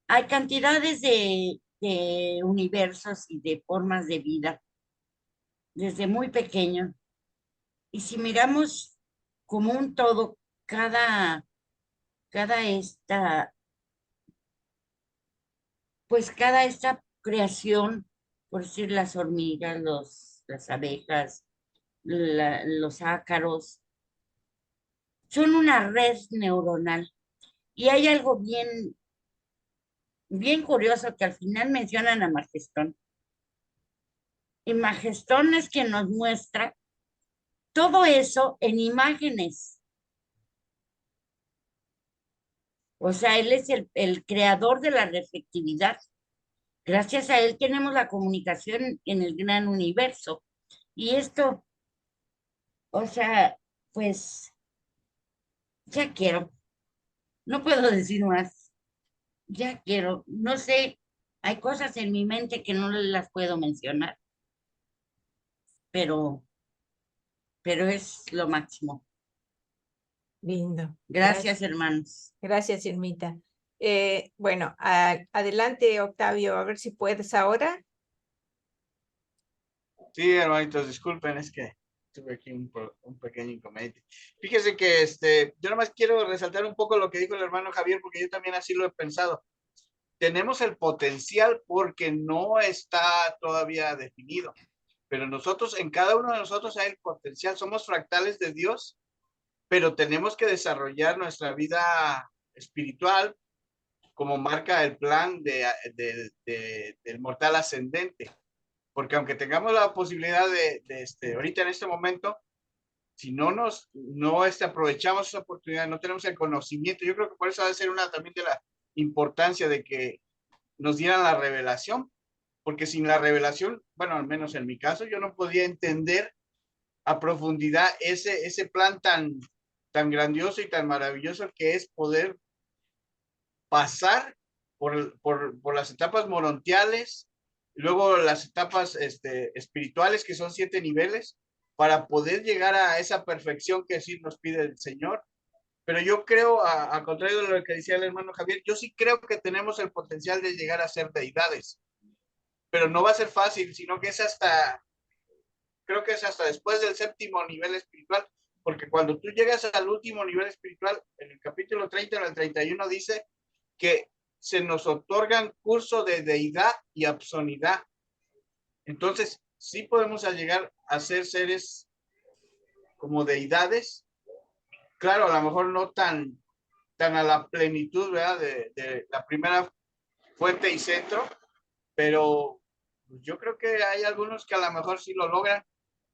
hay cantidades de universos y de formas de vida desde muy pequeño. Y si miramos como un todo, cada esta, pues cada esta creación, por decir las hormigas, las abejas, los ácaros, son una red neuronal. Y hay algo bien curioso que al final mencionan a Magestón. Y Magestón es quien nos muestra todo eso en imágenes. O sea, él es el creador de la reflectividad, Gracias a él tenemos la comunicación en el gran universo. Y esto, o sea, pues ya quiero, no puedo decir más, ya quiero, no sé, hay cosas en mi mente que no las puedo mencionar, pero, pero es lo máximo. Lindo. Gracias, hermanos. Gracias, Irmita. Bueno, adelante, Octavio, a ver si puedes ahora. Sí, hermanitos, disculpen, es que tuve aquí un pequeño inconveniente. Fíjese que yo nomás quiero resaltar un poco lo que dijo el hermano Javier, porque yo también así lo he pensado. Tenemos el potencial porque no está todavía definido, pero nosotros, en cada uno de nosotros hay el potencial, somos fractales de Dios, pero tenemos que desarrollar nuestra vida espiritual como marca el plan del mortal ascendente. Porque aunque tengamos la posibilidad ahorita en este momento, si no aprovechamos esa oportunidad, no tenemos el conocimiento, yo creo que por eso ha de ser una también de la importancia de que nos dieran la revelación, porque sin la revelación, bueno, al menos en mi caso, yo no podía entender a profundidad ese plan tan grandioso y tan maravilloso que es poder pasar por las etapas morontiales, luego las etapas espirituales, que son 7 niveles, para poder llegar a esa perfección que sí nos pide el Señor. Pero yo creo, a contrario de lo que decía el hermano Javier, yo sí creo que tenemos el potencial de llegar a ser deidades, pero no va a ser fácil, sino que creo que es hasta después del 7º nivel espiritual, porque cuando tú llegas al último nivel espiritual, en el capítulo 30, en el 31, dice que se nos otorgan curso de deidad y absonidad. Entonces, sí podemos llegar a ser seres como deidades, claro, a lo mejor no tan a la plenitud, ¿verdad? De la primera fuente y centro, pero yo creo que hay algunos que a lo mejor sí lo logran,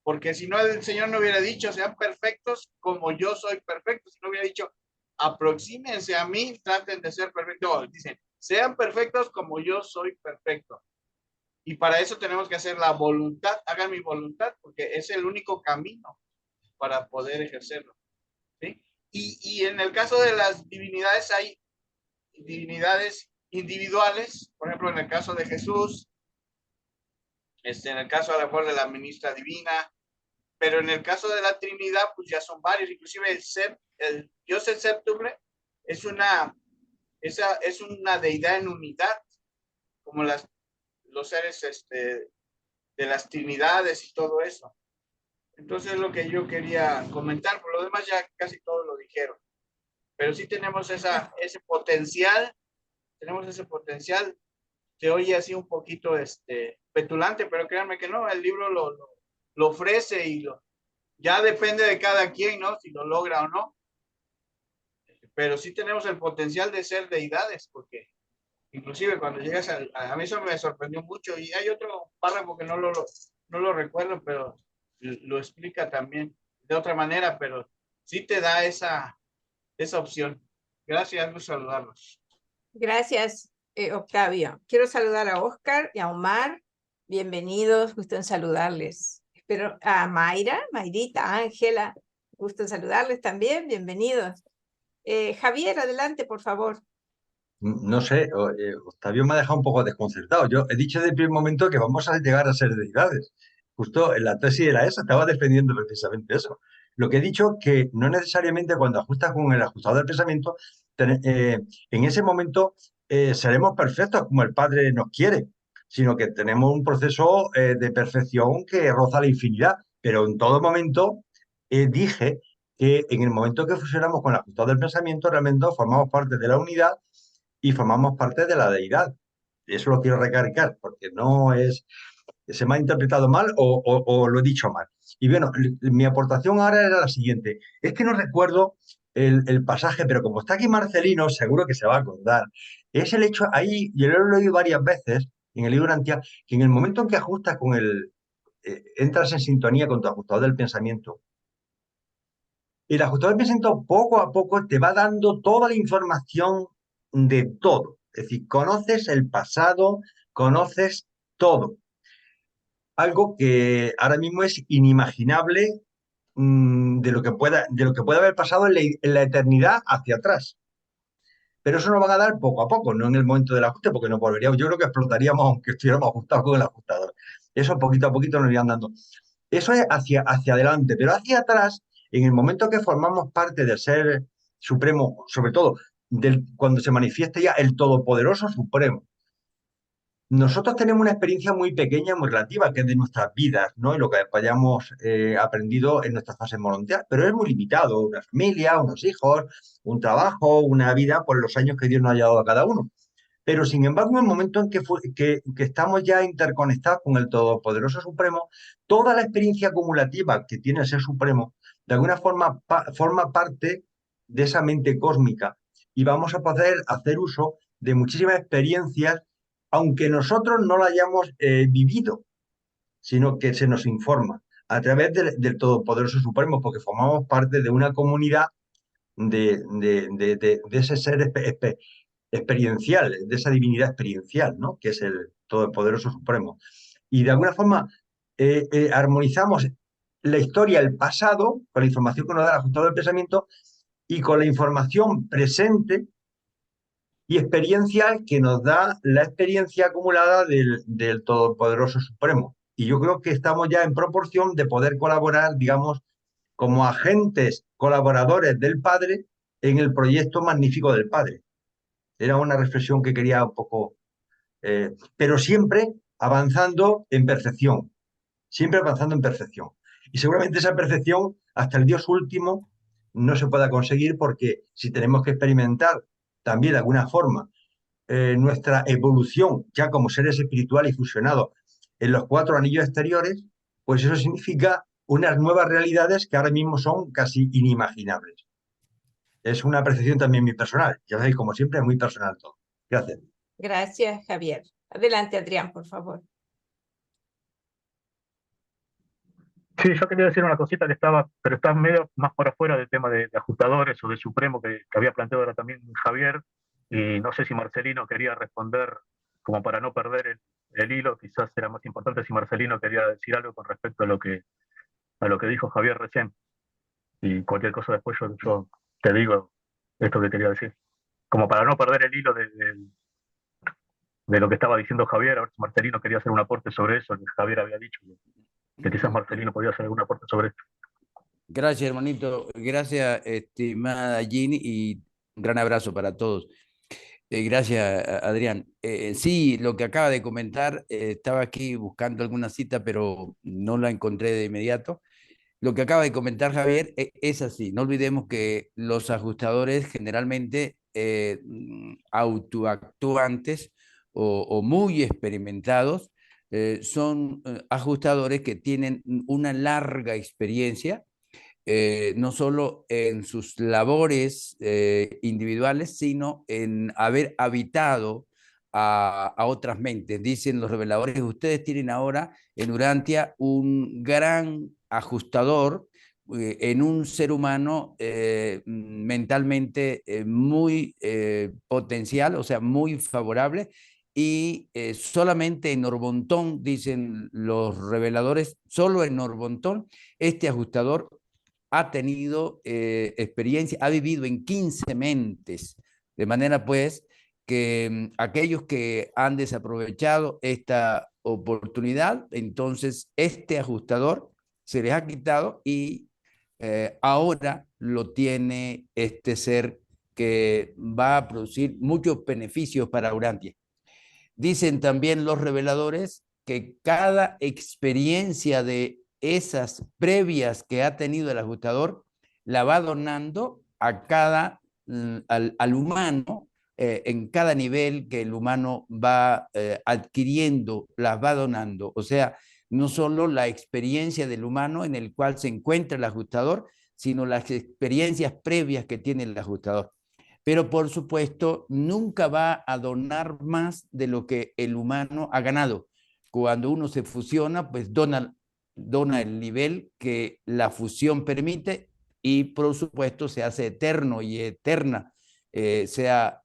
porque si no el Señor no hubiera dicho, sean perfectos como yo soy perfecto, si no hubiera dicho, aproxímense a mí, traten de ser perfectos, dicen, sean perfectos como yo soy perfecto. Y para eso tenemos que hacer la voluntad, hagan mi voluntad, porque es el único camino para poder ejercerlo. ¿Sí? Y en el caso de las divinidades, hay divinidades individuales, por ejemplo, en el caso de Jesús, en el caso a lo mejor de la ministra divina, pero en el caso de la Trinidad, pues ya son varios, inclusive el Dios el séptuple es una deidad en unidad, como los seres de las Trinidades y todo eso. Entonces es lo que yo quería comentar, por lo demás ya casi todo lo dijeron, pero sí tenemos ese potencial, se oye así un poquito petulante, pero créanme que no, el libro lo ofrece y ya depende de cada quien, ¿no? Si lo logra o no. Pero sí tenemos el potencial de ser deidades, porque inclusive cuando llegas a mí eso me sorprendió mucho, y hay otro párrafo que no lo recuerdo, pero lo explica también de otra manera, pero sí te da esa opción. Gracias, gusto saludarlos. Gracias, Octavio. Quiero saludar a Oscar y a Omar. Bienvenidos, gusto en saludarles. Espero a Mayrita, Ángela, gusto en saludarles también. Bienvenidos. Javier, adelante, por favor. No sé, Octavio me ha dejado un poco desconcertado. Yo he dicho desde el primer momento que vamos a llegar a ser deidades. Justo en la tesis era esa, estaba defendiendo precisamente eso. Lo que he dicho que no necesariamente cuando ajustas con el ajustador del pensamiento, en ese momento seremos perfectos como el Padre nos quiere, sino que tenemos un proceso de perfección que roza la infinidad. Pero en todo momento dije que en el momento que fusionamos con el ajustador del pensamiento, realmente formamos parte de la unidad y formamos parte de la deidad. Eso lo quiero recalcar, porque no es, se me ha interpretado mal o lo he dicho mal. Y bueno, mi aportación ahora era la siguiente. Es que no recuerdo el pasaje, pero como está aquí Marcelino, seguro que se va a acordar. Es el hecho, ahí, yo lo he leído varias veces en el libro Antia, que en el momento en que ajustas con entras en sintonía con tu ajustador del pensamiento, el ajustador del pensamiento poco a poco te va dando toda la información de todo. Es decir, conoces el pasado, conoces todo. Algo que ahora mismo es inimaginable de lo que puede haber pasado en la eternidad hacia atrás. Pero eso nos van a dar poco a poco, no en el momento del ajuste, porque no volveríamos. Yo creo que explotaríamos aunque estuviéramos ajustados con el ajustador. Eso poquito a poquito nos irían dando. Eso es hacia adelante, pero hacia atrás, en el momento que formamos parte del Ser Supremo, sobre todo cuando se manifiesta ya el Todopoderoso Supremo, nosotros tenemos una experiencia muy pequeña, muy relativa, que es de nuestras vidas, ¿no? Y lo que hayamos aprendido en nuestra fase morontial, pero es muy limitado. Una familia, unos hijos, un trabajo, una vida, por los años que Dios nos haya dado a cada uno. Pero sin embargo, en el momento en que estamos ya interconectados con el Todopoderoso Supremo, toda la experiencia acumulativa que tiene el Ser Supremo, de alguna forma forma parte de esa mente cósmica y vamos a poder hacer uso de muchísimas experiencias, aunque nosotros no la hayamos vivido, sino que se nos informa a través del Todopoderoso Supremo, porque formamos parte de una comunidad de ese ser experiencial, de esa divinidad experiencial, ¿no? Que es el Todopoderoso Supremo. Y de alguna forma armonizamos la historia, el pasado, con la información que nos da el ajustador del pensamiento y con la información presente y experiencial que nos da la experiencia acumulada del Todopoderoso Supremo. Y yo creo que estamos ya en proporción de poder colaborar, digamos, como agentes colaboradores del Padre en el proyecto magnífico del Padre. Era una reflexión que quería un poco, pero siempre avanzando en perfección, siempre avanzando en perfección. Y seguramente esa perfección hasta el Dios último no se pueda conseguir porque si tenemos que experimentar también de alguna forma nuestra evolución ya como seres espirituales y fusionados en los 4 anillos exteriores, pues eso significa unas nuevas realidades que ahora mismo son casi inimaginables. Es una percepción también muy personal. Ya sabéis, como siempre, es muy personal todo. Gracias. Gracias, Javier. Adelante, Adrián, por favor. Sí, yo quería decir una cosita pero está medio más por afuera del tema de ajustadores o de Supremo que había planteado ahora también Javier, y no sé si Marcelino quería responder como para no perder el hilo. Quizás era más importante si Marcelino quería decir algo con respecto a lo que dijo Javier recién, y cualquier cosa después yo te digo esto que quería decir, como para no perder el hilo de lo que estaba diciendo Javier. A ver si Marcelino quería hacer un aporte sobre eso, que Javier había dicho, que quizás Marcelino podía hacer algún aporte sobre esto. Gracias, hermanito. Gracias, estimada Ginny, y un gran abrazo para todos. Gracias, Adrián. Sí, lo que acaba de comentar, estaba aquí buscando alguna cita, pero no la encontré de inmediato. Lo que acaba de comentar Javier es así. No olvidemos que los ajustadores generalmente autoactuantes o muy experimentados son ajustadores que tienen una larga experiencia, no solo en sus labores individuales, sino en haber habitado a otras mentes. Dicen los reveladores, ustedes tienen ahora en Urantia un gran ajustador en un ser humano mentalmente muy potencial, o sea, muy favorable, y solamente en Orbontón, dicen los reveladores, solo en Orbontón, este ajustador ha tenido experiencia, ha vivido en 15 mentes, de manera pues que aquellos que han desaprovechado esta oportunidad, entonces este ajustador se les ha quitado y ahora lo tiene este ser que va a producir muchos beneficios para Urantia. Dicen también los reveladores que cada experiencia de esas previas que ha tenido el ajustador la va donando a al humano, en cada nivel que el humano va adquiriendo, las va donando. O sea, no solo la experiencia del humano en el cual se encuentra el ajustador, sino las experiencias previas que tiene el ajustador. Pero por supuesto, nunca va a donar más de lo que el humano ha ganado. Cuando uno se fusiona, pues dona el nivel que la fusión permite y por supuesto se hace eterno y eterna, sea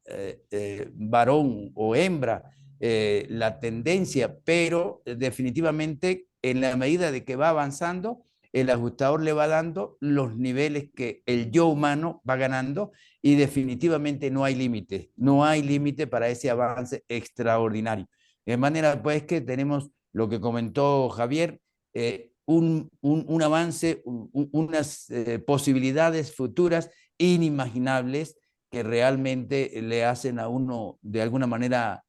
varón o hembra, la tendencia, pero definitivamente en la medida de que va avanzando, el ajustador le va dando los niveles que el yo humano va ganando y definitivamente no hay límite, no hay límite para ese avance extraordinario. De manera pues que tenemos lo que comentó Javier, un avance, unas posibilidades futuras inimaginables que realmente le hacen a uno de alguna manera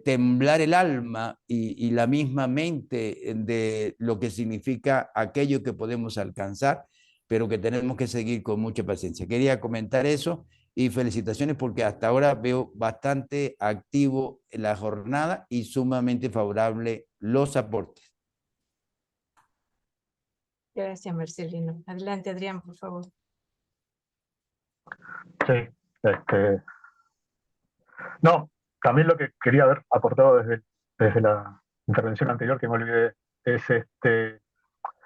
temblar el alma y la misma mente de lo que significa aquello que podemos alcanzar, pero que tenemos que seguir con mucha paciencia. Quería comentar eso y felicitaciones porque hasta ahora veo bastante activo la jornada y sumamente favorable los aportes. Gracias, Marcelino. Adelante, Adrián, por favor. Sí, no, también lo que quería haber aportado desde la intervención anterior, que me olvidé, es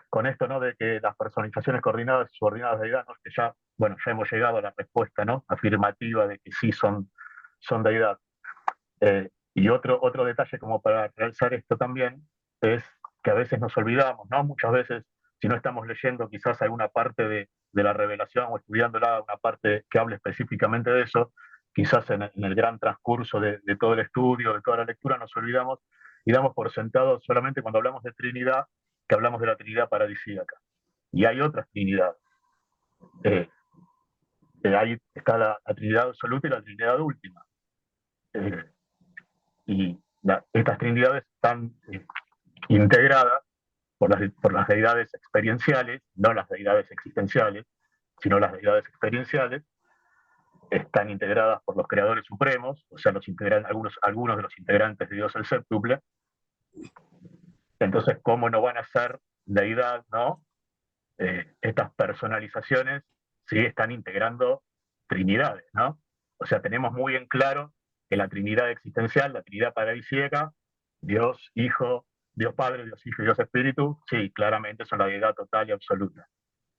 con esto, ¿no? De que las personalizaciones coordinadas y subordinadas de deidad, ¿no? Que ya, bueno, ya hemos llegado a la respuesta, ¿no? Afirmativa de que sí son deidad. Y otro detalle como para realzar esto también es que a veces nos olvidamos, ¿no? Muchas veces, si no estamos leyendo quizás alguna parte de la revelación o estudiándola, una parte que hable específicamente de eso, quizás en el gran transcurso de todo el estudio, de toda la lectura, nos olvidamos y damos por sentado solamente cuando hablamos de Trinidad, que hablamos de la Trinidad paradisíaca. Y hay otras Trinidades. Ahí está la Trinidad absoluta y la Trinidad última. Y estas Trinidades están integradas por las deidades experienciales, no las deidades existenciales, sino las deidades experienciales. Están integradas por los creadores supremos, o sea, algunos de los integrantes de Dios el séptuple. Entonces, ¿cómo no van a ser deidad, no? Estas personalizaciones sí están integrando trinidades, ¿no? O sea, tenemos muy en claro que la Trinidad existencial, la Trinidad paradisíaca, Dios Hijo, Dios Padre, Dios Hijo y Dios Espíritu, sí, claramente son la deidad total y absoluta,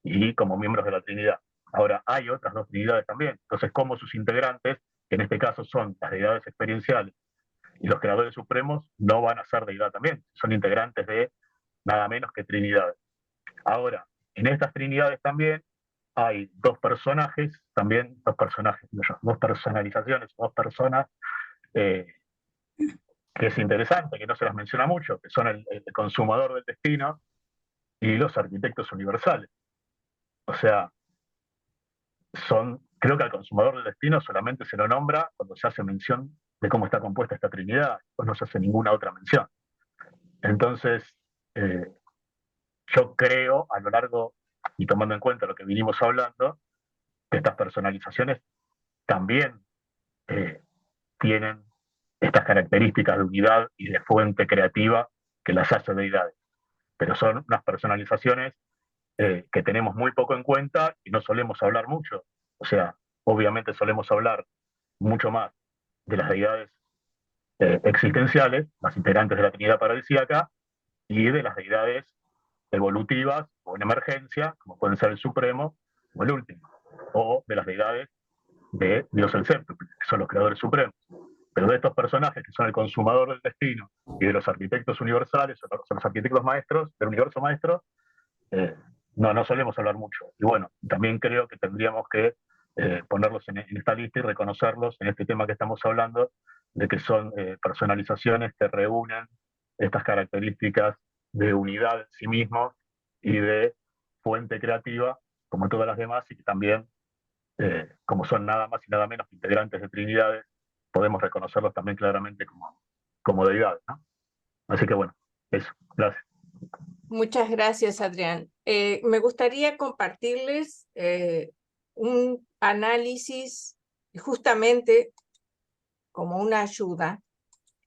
y como miembros de la Trinidad. Ahora, hay otras dos Trinidades también, entonces, como sus integrantes, que en este caso son las deidades experienciales y los creadores supremos, no van a ser deidad también, son integrantes de nada menos que Trinidades. Ahora, en estas Trinidades también hay dos personajes, dos personalizaciones, dos personas, que es interesante, que no se las menciona mucho, que son el consumador del destino y los arquitectos universales. O sea, creo que al consumador del destino solamente se lo nombra cuando se hace mención de cómo está compuesta esta Trinidad, pues no se hace ninguna otra mención. Entonces, yo creo, a lo largo, y tomando en cuenta lo que vinimos hablando, que estas personalizaciones también tienen estas características de unidad y de fuente creativa que las hace deidades. Pero son unas personalizaciones que tenemos muy poco en cuenta y no solemos hablar mucho. O sea, obviamente solemos hablar mucho más de las deidades existenciales, las integrantes de la Trinidad paradisíaca, y de las deidades evolutivas o en emergencia, como pueden ser el Supremo o el Último, o de las deidades de Dios el Séptuple, que son los creadores supremos. Pero de estos personajes que son el consumador del destino y de los arquitectos universales, o los arquitectos maestros, del universo maestro, no solemos hablar mucho. Y bueno, también creo que tendríamos que ponerlos en esta lista y reconocerlos en este tema que estamos hablando, de que son personalizaciones que reúnen estas características de unidad en sí mismos y de fuente creativa, como todas las demás, y que también, como son nada más y nada menos integrantes de Trinidades, podemos reconocerlos también claramente como deidades, ¿no? Así que bueno, eso, gracias. Muchas gracias, Adrián. Me gustaría compartirles un análisis justamente como una ayuda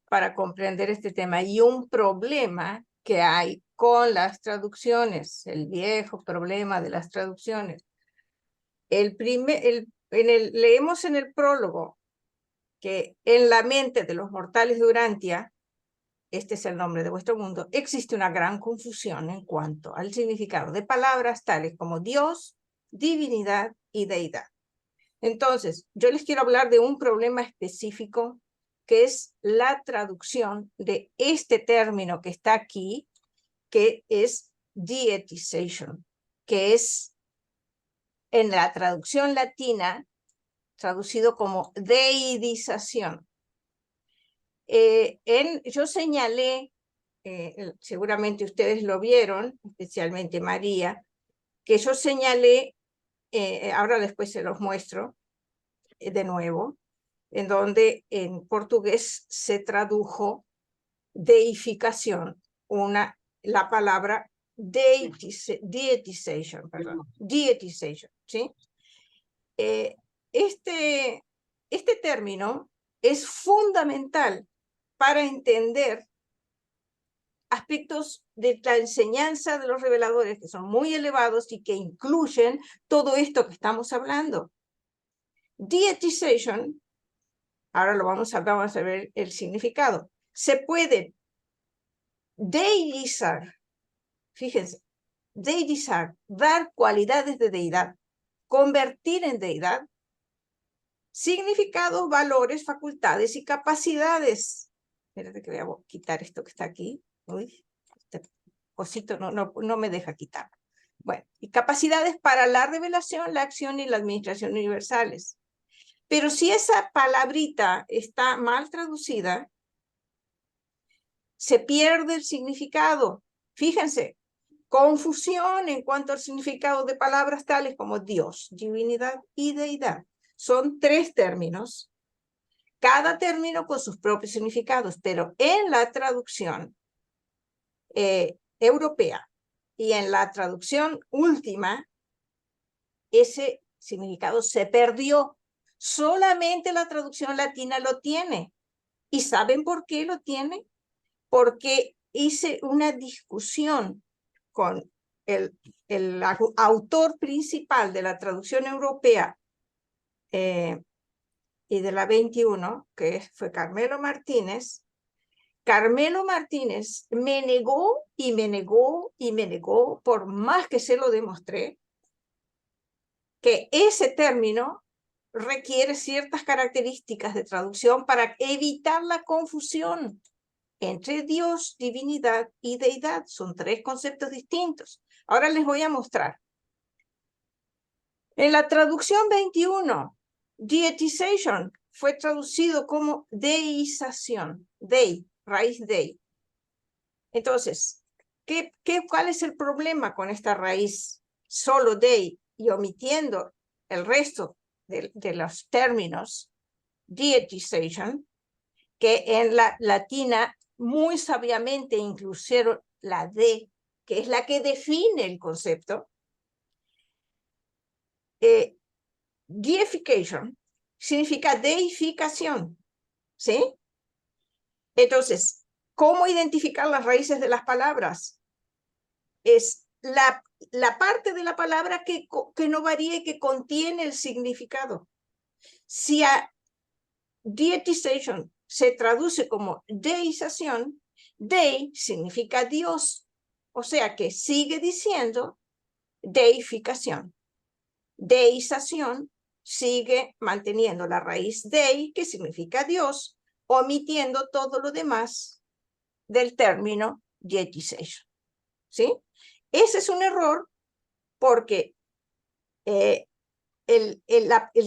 para comprender este tema y un problema que hay con las traducciones, el viejo problema de las traducciones. Leemos en el prólogo que en la mente de los mortales de Urantia, este es el nombre de vuestro mundo, existe una gran confusión en cuanto al significado de palabras tales como Dios, divinidad y deidad. Entonces, yo les quiero hablar de un problema específico que es la traducción de este término que está aquí, que es deitization, que es en la traducción latina traducido como deidización. Yo señalé, seguramente ustedes lo vieron, especialmente María, que yo señalé, ahora después se los muestro de nuevo, en donde en portugués se tradujo deificación, la palabra deitization, ¿sí? Este término es fundamental para entender aspectos de la enseñanza de los reveladores que son muy elevados y que incluyen todo esto que estamos hablando. Deitization, ahora vamos a ver el significado. Se puede deidizar, fíjense, deidizar, dar cualidades de deidad, convertir en deidad, significados, valores, facultades y capacidades. Espérate que voy a quitar esto que está aquí. Uy, este cosito no me deja quitar. Bueno, y capacidades para la revelación, la acción y la administración universales. Pero si esa palabrita está mal traducida, se pierde el significado. Fíjense, confusión en cuanto al significado de palabras tales como Dios, divinidad y deidad. Son 3 términos, cada término con sus propios significados, pero en la traducción europea y en la traducción última, ese significado se perdió. Solamente la traducción latina lo tiene. ¿Y saben por qué lo tiene? Porque hice una discusión con el autor principal de la traducción europea y de la 21, que fue Carmelo Martínez. Carmelo Martínez me negó y me negó y me negó, por más que se lo demostré, que ese término requiere ciertas características de traducción para evitar la confusión entre Dios, divinidad y deidad. Son 3 conceptos distintos. Ahora les voy a mostrar. En la traducción 21, deitization fue traducido como deización, dei, raíz dei. Entonces, ¿cuál es el problema con esta raíz solo dei y omitiendo el resto de los términos? Deitization, que en la latina muy sabiamente incluyeron la D, que es la que define el concepto. Deification significa deificación, ¿sí? Entonces, ¿cómo identificar las raíces de las palabras? Es la parte de la palabra que no varía y que contiene el significado. Si a deitization se traduce como deización, dei significa Dios, o sea que sigue diciendo deificación. Deización sigue manteniendo la raíz dei, que significa Dios, omitiendo todo lo demás del término deitization. ¿Sí? Ese es un error porque el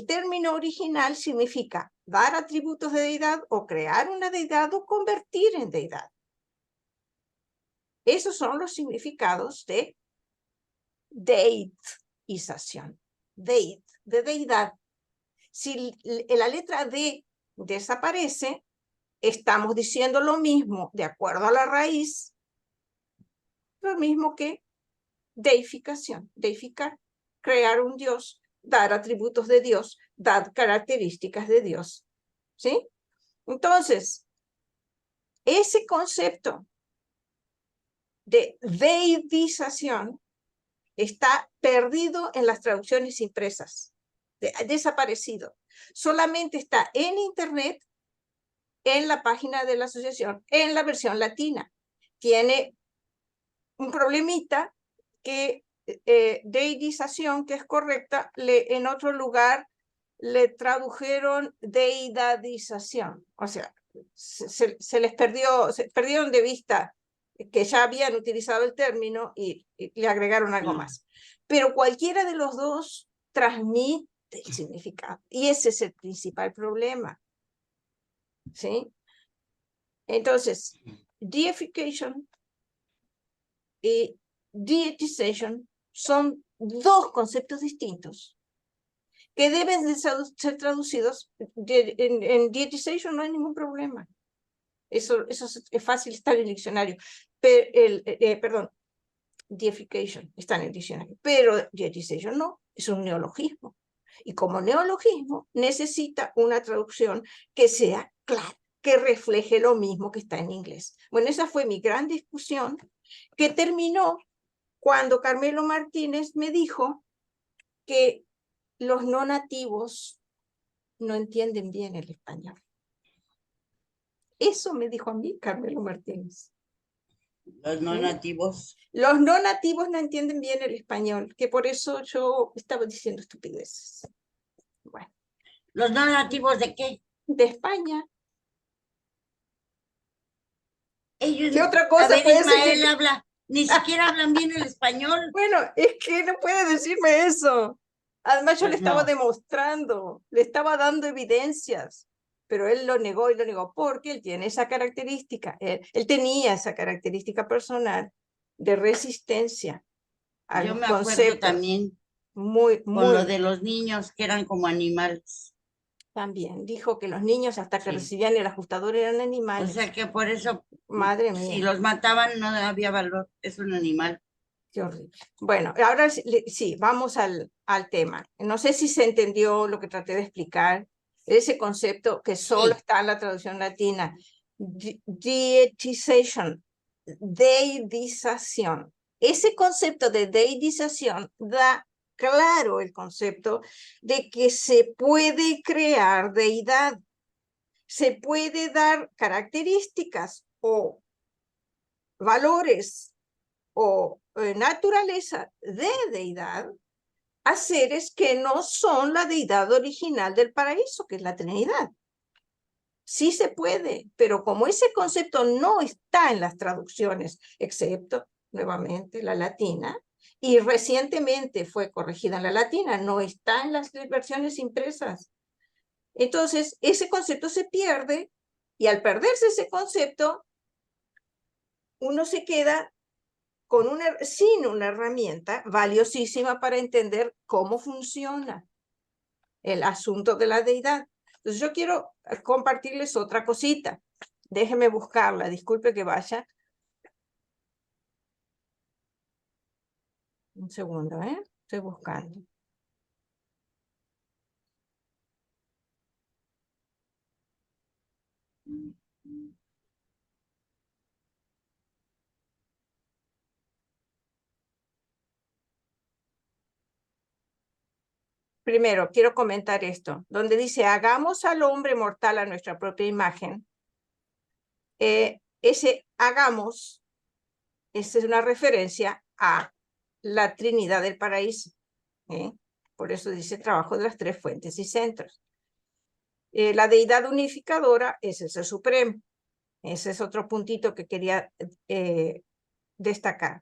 término original significa dar atributos de deidad o crear una deidad o convertir en deidad. Esos son los significados de deitización, de deidad. Si la letra D desaparece, estamos diciendo lo mismo, de acuerdo a la raíz, lo mismo que deificación, deificar, crear un Dios, dar atributos de Dios, dar características de Dios. ¿Sí? Entonces, ese concepto de deidización está perdido en las traducciones impresas, desaparecido. Solamente está en internet, en la página de la asociación, en la versión latina. Tiene un problemita que deidización, que es correcta, en otro lugar le tradujeron deidadización. O sea, se les perdieron de vista que ya habían utilizado el término y le agregaron algo más. Pero cualquiera de los dos transmite el significado y ese es el principal problema. ¿Sí? Entonces, deification y deitization son dos conceptos distintos que deben de ser traducidos. En deitization no hay ningún problema. Eso es fácil, está en el diccionario. Pero perdón, deification está en el diccionario. Pero deitization no, es un neologismo. Y como neologismo necesita una traducción que sea clara, que refleje lo mismo que está en inglés. Bueno, esa fue mi gran discusión que terminó cuando Carmelo Martínez me dijo que los no nativos no entienden bien el español. Eso me dijo a mí Carmelo Martínez. Los no nativos. Los no nativos no entienden bien el español, que por eso yo estaba diciendo estupideces. Bueno. ¿Los no nativos de qué? De España. Ellos, ¿Qué otra cosa a ver, puede Ismael ser? habla, ni siquiera hablan bien el español. Bueno, es que no puede decirme eso. Además, yo Pues le estaba no. demostrando, le estaba dando evidencias, pero él lo negó y lo negó porque él tiene esa característica. Él tenía esa característica personal de resistencia a Yo los me acuerdo conceptos. también Muy, con lo de los niños que eran como animales. También dijo que los niños hasta que Sí. recibían el ajustador eran O animales. sea que por eso, Madre mía. si los mataban no había valor, es un animal. Qué horrible. Bueno, ahora sí, vamos al tema. No sé si se entendió lo que traté de explicar, ese concepto que solo Sí. está en la traducción latina. Deitization, deidización. Ese concepto de deidización da claro el concepto de que se puede crear deidad, se puede dar características o valores o naturaleza de deidad a seres que no son la deidad original del paraíso, que es la Trinidad. Sí se puede, pero como ese concepto no está en las traducciones, excepto, nuevamente, la latina, y recientemente fue corregida en la latina, no está en las versiones impresas. Entonces, ese concepto se pierde, y al perderse ese concepto, uno se queda sin una herramienta valiosísima para entender cómo funciona el asunto de la deidad. Entonces yo quiero compartirles otra cosita. Déjenme buscarla, disculpe que vaya. Un segundo, estoy buscando. Primero, quiero comentar esto, donde dice, hagamos al hombre mortal a nuestra propia imagen. Ese hagamos, esa es una referencia a la Trinidad del Paraíso. Por eso dice trabajo de las tres fuentes y centros. La deidad unificadora es el Ser Supremo. Ese es otro puntito que quería destacar.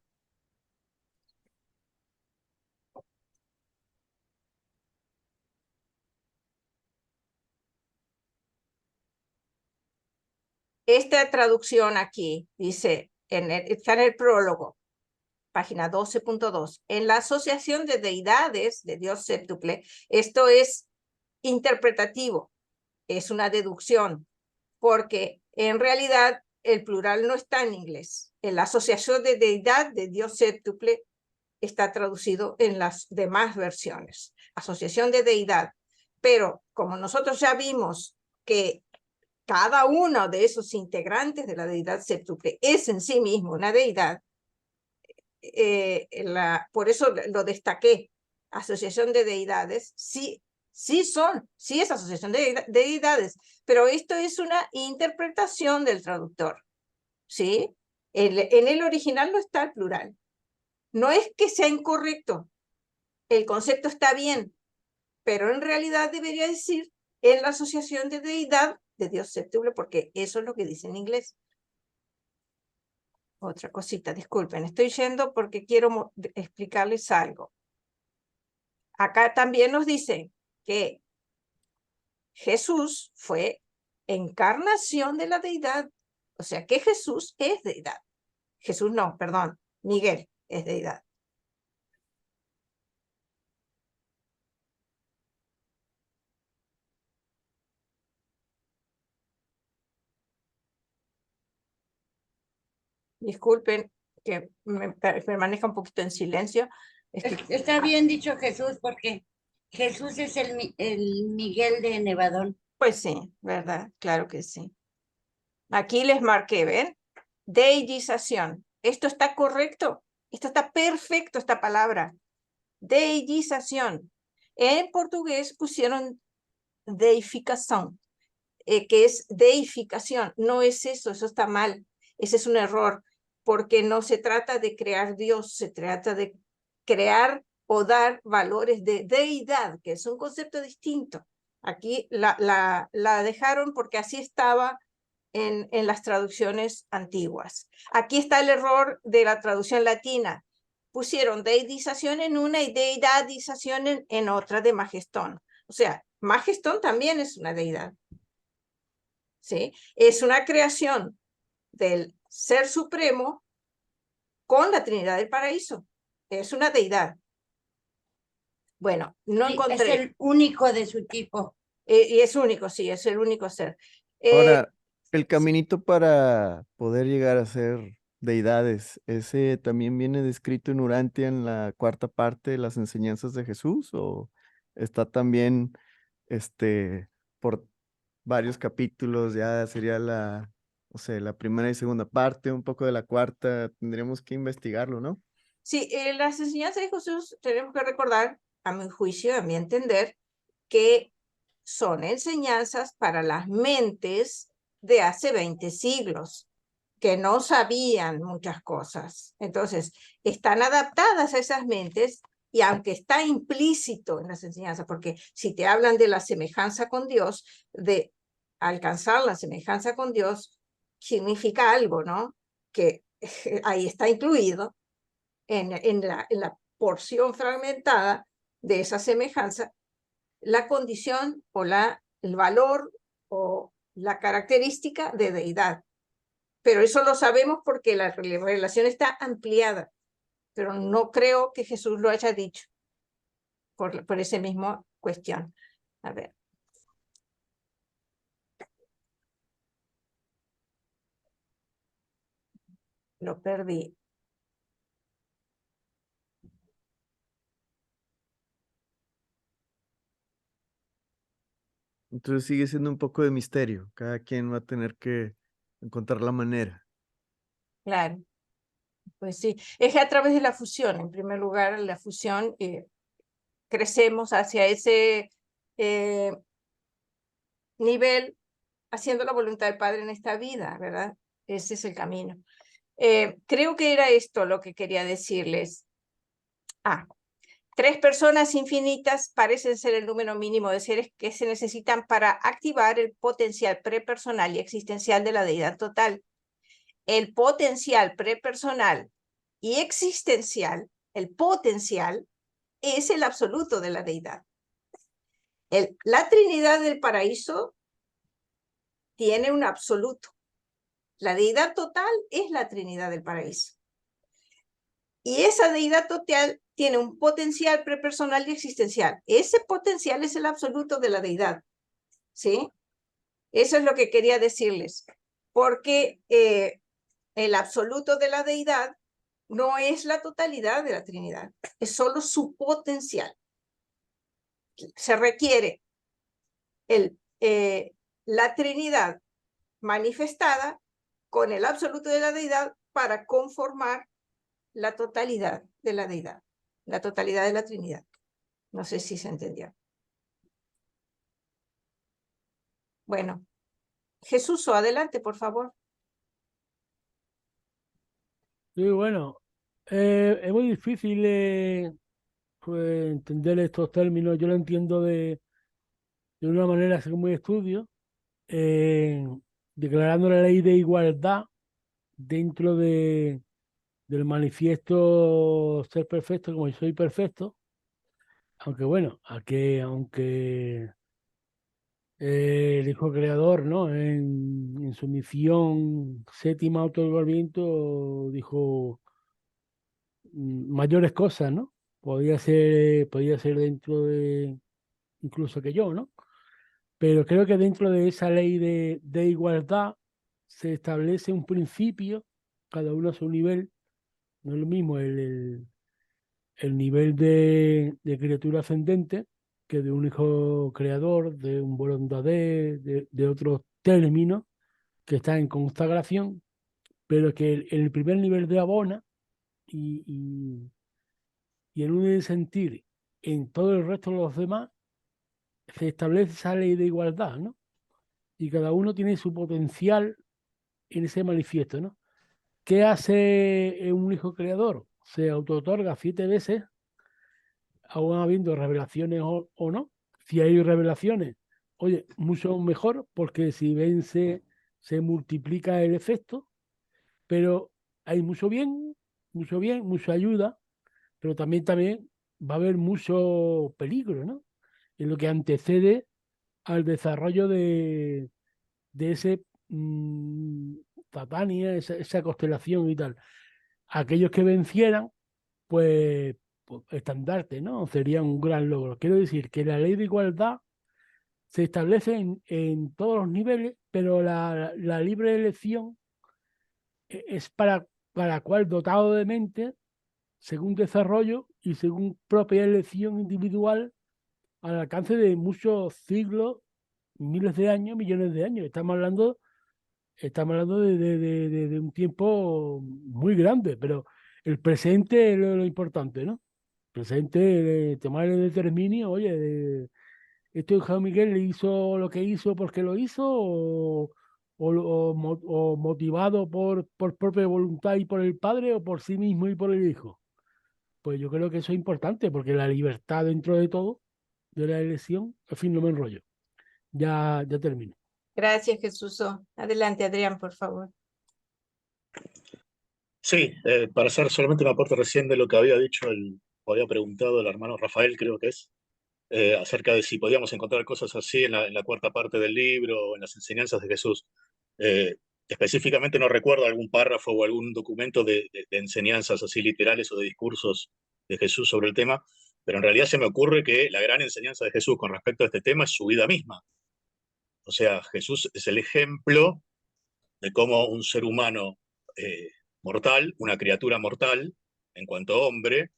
Esta traducción aquí dice, está en el prólogo, página 12.2, en la asociación de deidades de Dios séptuple, esto es interpretativo, es una deducción, porque en realidad el plural no está en inglés. En la asociación de deidad de Dios séptuple está traducido en las demás versiones. Asociación de deidad. Pero como nosotros ya vimos que cada uno de esos integrantes de la deidad séptuple es en sí mismo una deidad, por eso lo destaqué. Asociación de deidades, sí es asociación de deidades, pero esto es una interpretación del traductor, ¿sí? En el original no está el plural. No es que sea incorrecto, el concepto está bien, pero en realidad debería decir en la asociación de deidad de Dios séptuple, porque eso es lo que dice en inglés. Otra cosita, disculpen, estoy yendo porque quiero explicarles algo. Acá también nos dicen que Jesús fue encarnación de la deidad, o sea que Jesús es deidad. Jesús no, perdón, Miguel es deidad. Disculpen que me permanezca un poquito en silencio. Está bien dicho Jesús, porque Jesús es el Miguel de Nevadón. Pues sí, ¿verdad? Claro que sí. Aquí les marqué, ¿ven? Deidización. Esto está correcto. Esto está perfecto, esta palabra. Deidización. En portugués pusieron deificación, que es deificación. No es eso, eso está mal. Ese es un error, porque no se trata de crear Dios, se trata de crear o dar valores de deidad, que es un concepto distinto. Aquí la dejaron porque así estaba en las traducciones antiguas. Aquí está el error de la traducción latina. Pusieron deidización en una y deidadización en otra de Magestón. O sea, Magestón también es una deidad. ¿Sí? Es una creación del Ser Supremo con la Trinidad del Paraíso. Es una deidad. Bueno, no Sí, encontré. es el único de su tipo. Y es único, sí, es el único ser. Ahora, el caminito para poder llegar a ser deidades, ¿ese también viene descrito en Urantia en la cuarta parte de las enseñanzas de Jesús? ¿O está también por varios capítulos? Ya sería o sea, la primera y segunda parte, un poco de la cuarta, tendríamos que investigarlo, ¿no? Sí, las enseñanzas de Jesús tenemos que recordar, a mi juicio, a mi entender, que son enseñanzas para las mentes de hace 20 siglos, que no sabían muchas cosas. Entonces, están adaptadas a esas mentes y aunque está implícito en las enseñanzas, porque si te hablan de la semejanza con Dios, de alcanzar la semejanza con Dios, significa algo, ¿no? Que ahí está incluido en la porción fragmentada de esa semejanza, la condición o el valor o la característica de deidad. Pero eso lo sabemos porque la relación está ampliada, pero no creo que Jesús lo haya dicho por esa misma cuestión. A ver. Lo perdí. Entonces sigue siendo un poco de misterio. Cada quien va a tener que encontrar la manera. Claro, pues sí. Es que a través de la fusión, en primer lugar, la fusión, crecemos hacia ese nivel haciendo la voluntad del Padre en esta vida, ¿verdad? Ese es el camino. Creo que era esto lo que quería decirles. Tres personas infinitas parecen ser el número mínimo de seres que se necesitan para activar el potencial prepersonal y existencial de la deidad total. El potencial prepersonal y existencial, el potencial, es el absoluto de la deidad. La Trinidad del Paraíso tiene un absoluto. La deidad total es la Trinidad del Paraíso. Y esa deidad total tiene un potencial prepersonal y existencial. Ese potencial es el absoluto de la deidad. ¿Sí? Eso es lo que quería decirles. Porque el absoluto de la deidad no es la totalidad de la Trinidad, es solo su potencial. Se requiere la Trinidad manifestada con el absoluto de la deidad para conformar la totalidad de la deidad, la totalidad de la Trinidad. No sé si se entendió. Bueno, Jesús, adelante, por favor. Sí, bueno, es muy difícil pues, entender estos términos. Yo lo entiendo de una manera según mi estudio. declarando la ley de igualdad dentro del manifiesto ser perfecto como yo soy perfecto, aunque bueno, aunque el hijo creador, ¿no? En su misión séptima otorgamiento dijo mayores cosas, ¿no? Podía ser dentro de incluso que yo, ¿no? Pero creo que dentro de esa ley de igualdad se establece un principio, cada uno a su nivel, no es lo mismo el nivel de criatura ascendente que de un hijo creador, de un volondadé, de otros términos que están en consagración, pero que el primer nivel de abona y, y, y en un sentir en todo el resto de los demás se establece esa ley de igualdad, ¿no? Y cada uno tiene su potencial en ese manifiesto, ¿no? ¿Qué hace un hijo creador? Se autootorga 7 veces, aún habiendo revelaciones o no. Si hay revelaciones, oye, mucho mejor, porque si vence, se multiplica el efecto, pero hay mucha ayuda, pero también va a haber mucho peligro, ¿no? En lo que antecede al desarrollo de ese Tatania, esa constelación y tal. Aquellos que vencieran, pues estandarte, ¿no? Sería un gran logro. Quiero decir que la ley de igualdad se establece en todos los niveles, pero la libre elección es para cual dotado de mente, según desarrollo y según propia elección individual, al alcance de muchos siglos, miles de años, millones de años. Estamos hablando de un tiempo muy grande, pero el presente es lo importante, ¿no? Presente, tomar el determinio, oye, esto Juan Miguel le hizo lo que hizo porque lo hizo, o motivado por propia voluntad y por el padre, o por sí mismo y por el hijo. Pues yo creo que eso es importante, porque la libertad dentro de todo, de la elección, en fin, no me enrollo. Ya termino. Gracias, Jesús. Adelante, Adrián, por favor. Sí, para hacer solamente un aporte recién de lo que había dicho, o había preguntado el hermano Rafael, creo que es, acerca de si podíamos encontrar cosas así en la cuarta parte del libro o en las enseñanzas de Jesús. Eh, Específicamente no recuerdo algún párrafo o algún documento de enseñanzas así literales o de discursos de Jesús sobre el tema, pero en realidad se me ocurre que la gran enseñanza de Jesús con respecto a este tema es su vida misma. O sea, Jesús es el ejemplo de cómo un ser humano mortal, una criatura mortal, en cuanto hombre,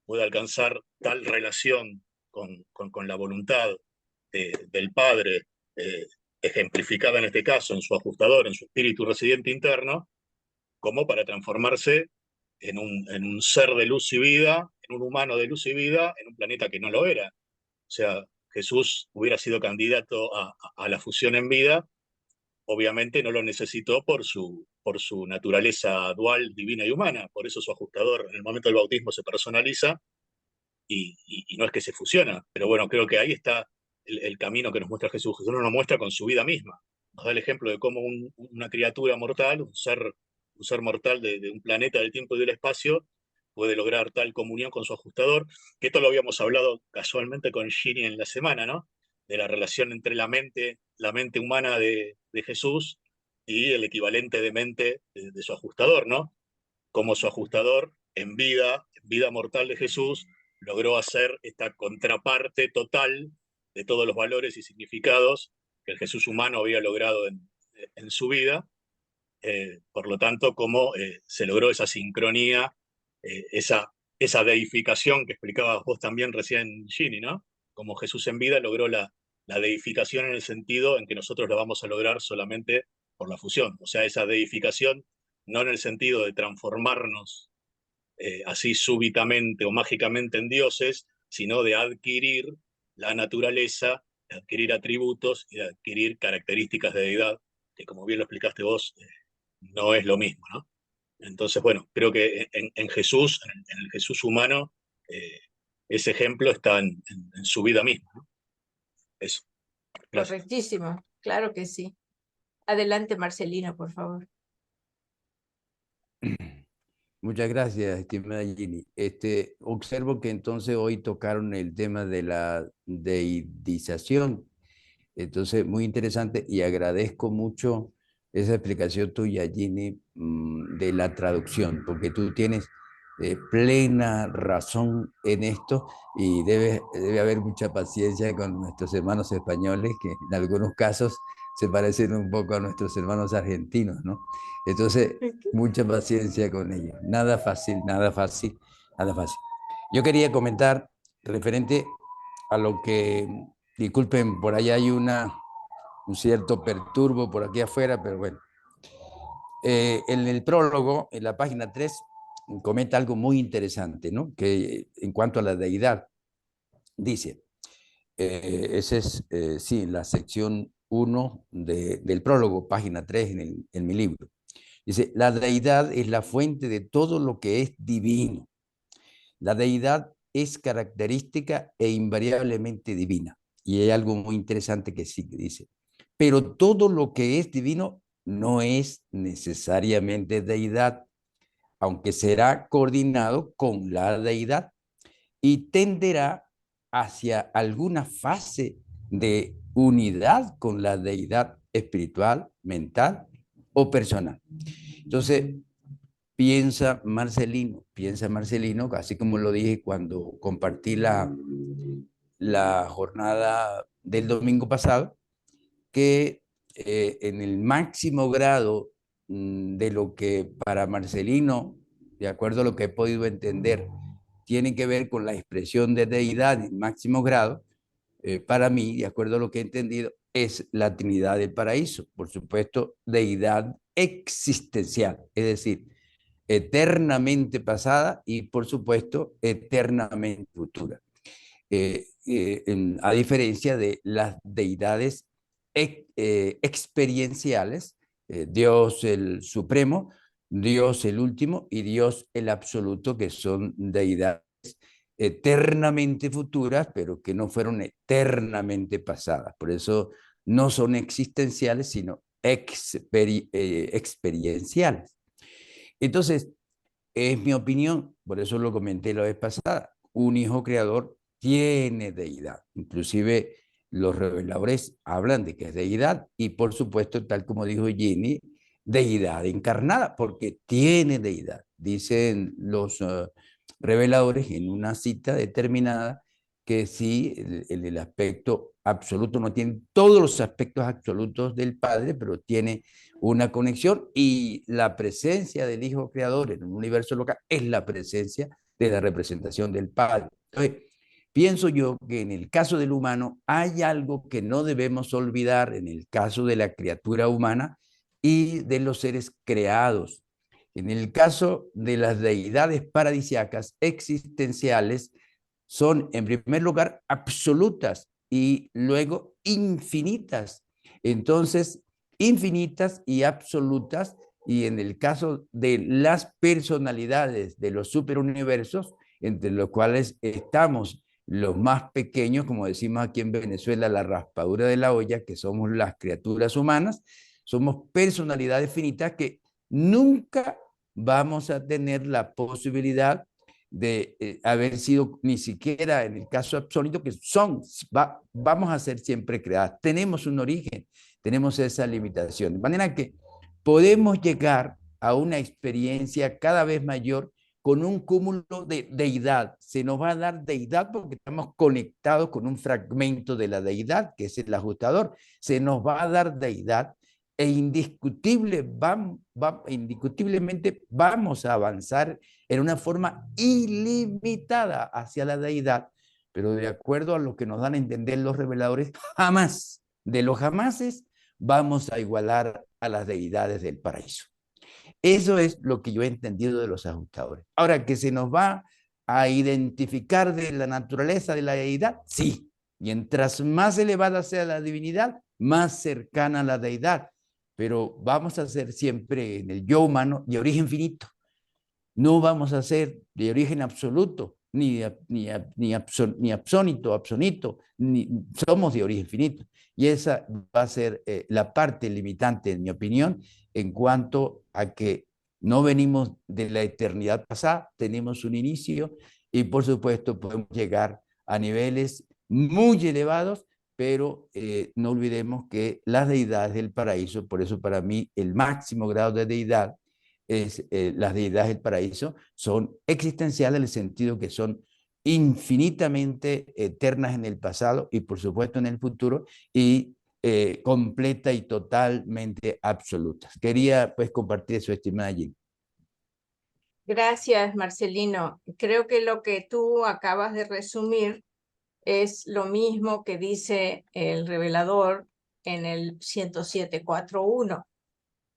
puede alcanzar tal relación con la voluntad del Padre, ejemplificada en este caso en su ajustador, en su espíritu residente interno, como para transformarse en un ser de luz y vida, en un humano de luz y vida, en un planeta que no lo era. O sea, Jesús hubiera sido candidato a la fusión en vida, obviamente no lo necesitó por su naturaleza dual, divina y humana. Por eso su ajustador en el momento del bautismo se personaliza y no es que se fusiona. Pero bueno, creo que ahí está el camino que nos muestra Jesús. Jesús nos lo muestra con su vida misma. Nos da el ejemplo de cómo una criatura mortal, un ser mortal de un planeta del tiempo y del espacio, puede lograr tal comunión con su ajustador, que esto lo habíamos hablado casualmente con Ginny en la semana, ¿no? De la relación entre la mente humana de Jesús y el equivalente de mente de su ajustador, ¿no? Como su ajustador en vida mortal de Jesús, logró hacer esta contraparte total de todos los valores y significados que el Jesús humano había logrado en su vida. Por lo tanto, cómo se logró esa sincronía, esa deificación que explicabas vos también recién, Ginny, ¿no? Como Jesús en vida logró la deificación en el sentido en que nosotros la vamos a lograr solamente por la fusión. O sea, esa deificación no en el sentido de transformarnos así súbitamente o mágicamente en dioses, sino de adquirir la naturaleza, de adquirir atributos y de adquirir características de deidad, que como bien lo explicaste vos, no es lo mismo, ¿no? Entonces, bueno, creo que en Jesús, en el Jesús humano, ese ejemplo está en su vida misma, ¿no? Eso. Gracias. Correctísimo. claro que sí. Adelante, Marcelina, por favor. Muchas gracias, estimada Ginny. Observo que entonces hoy tocaron el tema de la deidización. Entonces, muy interesante y agradezco mucho esa explicación tuya, Ginny, de la traducción, porque tú tienes plena razón en esto y debe haber mucha paciencia con nuestros hermanos españoles, que en algunos casos se parecen un poco a nuestros hermanos argentinos, ¿no? Entonces, mucha paciencia con ellos. Nada fácil, nada fácil, nada fácil. Yo quería comentar referente a lo que, disculpen, por allá hay un cierto perturbo por aquí afuera, pero bueno. En el prólogo, en la página 3, comenta algo muy interesante, ¿no? Que en cuanto a la deidad, dice, esa es, sí, la sección 1 del prólogo, página 3 en mi libro. Dice, la deidad es la fuente de todo lo que es divino. La deidad es característica e invariablemente divina. Y hay algo muy interesante que sí que dice, pero todo lo que es divino no es necesariamente deidad, aunque será coordinado con la deidad y tenderá hacia alguna fase de unidad con la deidad espiritual, mental o personal. Entonces, piensa Marcelino, así como lo dije cuando compartí la jornada del domingo pasado, que en el máximo grado de lo que para Marcelino, de acuerdo a lo que he podido entender, tiene que ver con la expresión de deidad en máximo grado, para mí, de acuerdo a lo que he entendido, es la Trinidad del Paraíso, por supuesto, deidad existencial, es decir, eternamente pasada y, por supuesto, eternamente futura. A diferencia de las deidades experienciales, Dios el Supremo, Dios el Último y Dios el Absoluto, que son deidades eternamente futuras, pero que no fueron eternamente pasadas. Por eso no son existenciales, sino experienciales. Entonces, es mi opinión, por eso lo comenté la vez pasada, un hijo creador tiene deidad. Inclusive los reveladores hablan de que es deidad y por supuesto, tal como dijo Ginny, deidad encarnada, porque tiene deidad. Dicen los reveladores en una cita determinada que sí, el aspecto absoluto no tiene todos los aspectos absolutos del Padre, pero tiene una conexión y la presencia del Hijo Creador en un universo local es la presencia de la representación del Padre. Entonces, pienso yo que en el caso del humano hay algo que no debemos olvidar en el caso de la criatura humana y de los seres creados. En el caso de las deidades paradisiacas existenciales, son en primer lugar absolutas y luego infinitas. Entonces, infinitas y absolutas, y en el caso de las personalidades de los superuniversos, entre los cuales estamos los más pequeños, como decimos aquí en Venezuela, la raspadura de la olla, que somos las criaturas humanas, somos personalidades finitas que nunca vamos a tener la posibilidad de haber sido ni siquiera en el caso absoluto, que vamos a ser siempre creadas. Tenemos un origen, tenemos esa limitación. De manera que podemos llegar a una experiencia cada vez mayor con un cúmulo de deidad. Se nos va a dar deidad porque estamos conectados con un fragmento de la deidad, que es el ajustador. Se nos va a dar deidad e indiscutiblemente vamos a avanzar en una forma ilimitada hacia la deidad, pero de acuerdo a lo que nos dan a entender los reveladores, jamás, de los jamases, vamos a igualar a las deidades del paraíso. Eso es lo que yo he entendido de los ajustadores. Ahora, que se nos va a identificar de la naturaleza de la deidad, sí. Mientras más elevada sea la divinidad, más cercana a la deidad. Pero vamos a ser siempre en el yo humano de origen finito. No vamos a ser de origen absoluto, ni absónito, somos de origen finito. Y esa va a ser la parte limitante, en mi opinión, en cuanto a que no venimos de la eternidad pasada, tenemos un inicio y por supuesto podemos llegar a niveles muy elevados, pero no olvidemos que las deidades del paraíso, por eso para mí el máximo grado de deidad es las deidades del paraíso, son existenciales en el sentido que son infinitamente eternas en el pasado y por supuesto en el futuro y completa y totalmente absolutas. Quería pues compartir eso, estimada Jim. Gracias, Marcelino. Creo que lo que tú acabas de resumir es lo mismo que dice el revelador en el 107.4.1.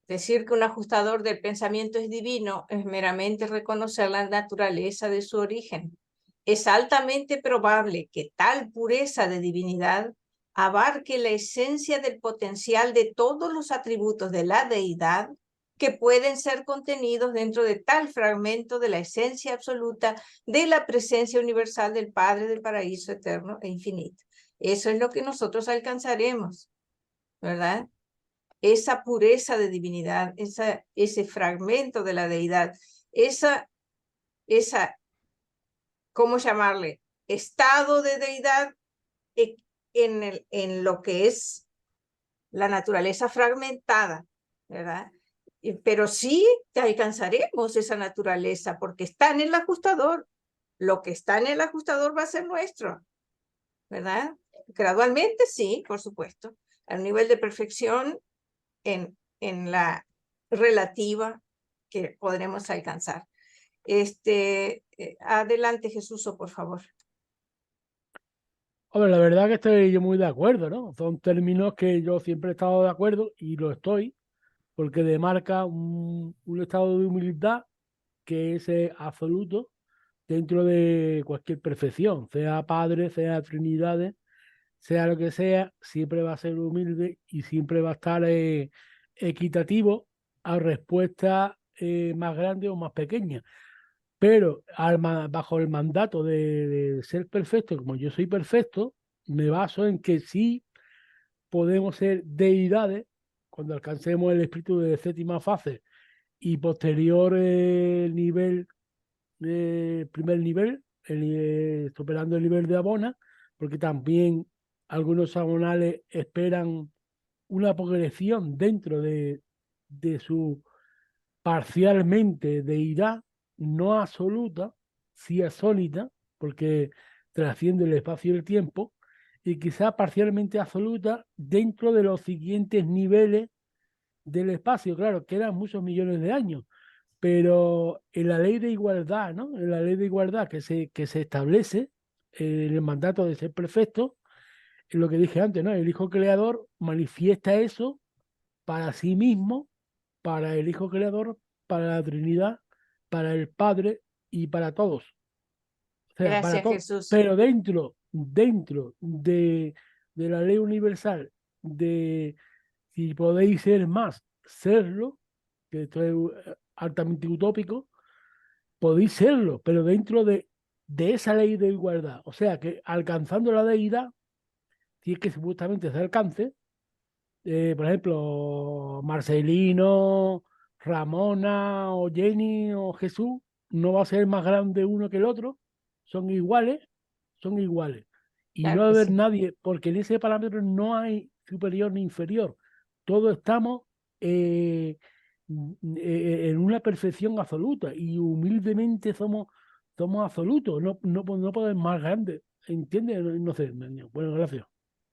Decir que un ajustador del pensamiento es divino es meramente reconocer la naturaleza de su origen. Es altamente probable que tal pureza de divinidad abarque la esencia del potencial de todos los atributos de la deidad que pueden ser contenidos dentro de tal fragmento de la esencia absoluta de la presencia universal del Padre del paraíso eterno e infinito. Eso es lo que nosotros alcanzaremos, ¿verdad? Esa pureza de divinidad, ese fragmento de la deidad, esa, ¿cómo llamarle? Estado de deidad en lo que es la naturaleza fragmentada, ¿verdad? Pero sí alcanzaremos esa naturaleza porque está en el ajustador. Lo que está en el ajustador va a ser nuestro, ¿verdad? Gradualmente, sí, por supuesto. Al nivel de perfección en la relativa que podremos alcanzar. Adelante, Jesús, por favor. Hombre, la verdad que estoy yo muy de acuerdo, ¿no? Son términos que yo siempre he estado de acuerdo y lo estoy, porque demarca un estado de humildad que es absoluto dentro de cualquier perfección, sea Padre, sea Trinidades, sea lo que sea, siempre va a ser humilde y siempre va a estar equitativo a respuestas más grandes o más pequeñas. Pero bajo el mandato de ser perfecto, como yo soy perfecto, me baso en que sí podemos ser deidades cuando alcancemos el espíritu de séptima fase y posterior nivel, primer nivel, superando el nivel de Abona, porque también algunos abonales esperan una progresión dentro de su parcialmente deidad, no absoluta, sí asólita, porque trasciende el espacio y el tiempo, y quizá parcialmente absoluta dentro de los siguientes niveles del espacio. Claro, quedan muchos millones de años, pero en la ley de igualdad, ¿no? En la ley de igualdad que se establece en el mandato de ser perfecto, en lo que dije antes, ¿no? El Hijo Creador manifiesta eso para sí mismo, para el Hijo Creador, para la Trinidad, para el Padre y para todos. O sea, para Gracias, todos. Jesús. Pero dentro de la ley universal, de si podéis ser más, serlo, que esto es altamente utópico, podéis serlo, pero dentro de esa ley de igualdad. O sea, que alcanzando la deidad, si es que supuestamente se alcance, por ejemplo, Marcelino, Ramona o Jenny o Jesús, no va a ser más grande uno que el otro, son iguales. Y Claro no va a que haber sí. nadie, porque en ese parámetro no hay superior ni inferior. Todos estamos en una perfección absoluta y humildemente somos absolutos, no podemos más grandes. ¿Entiendes? No sé. Bueno, gracias.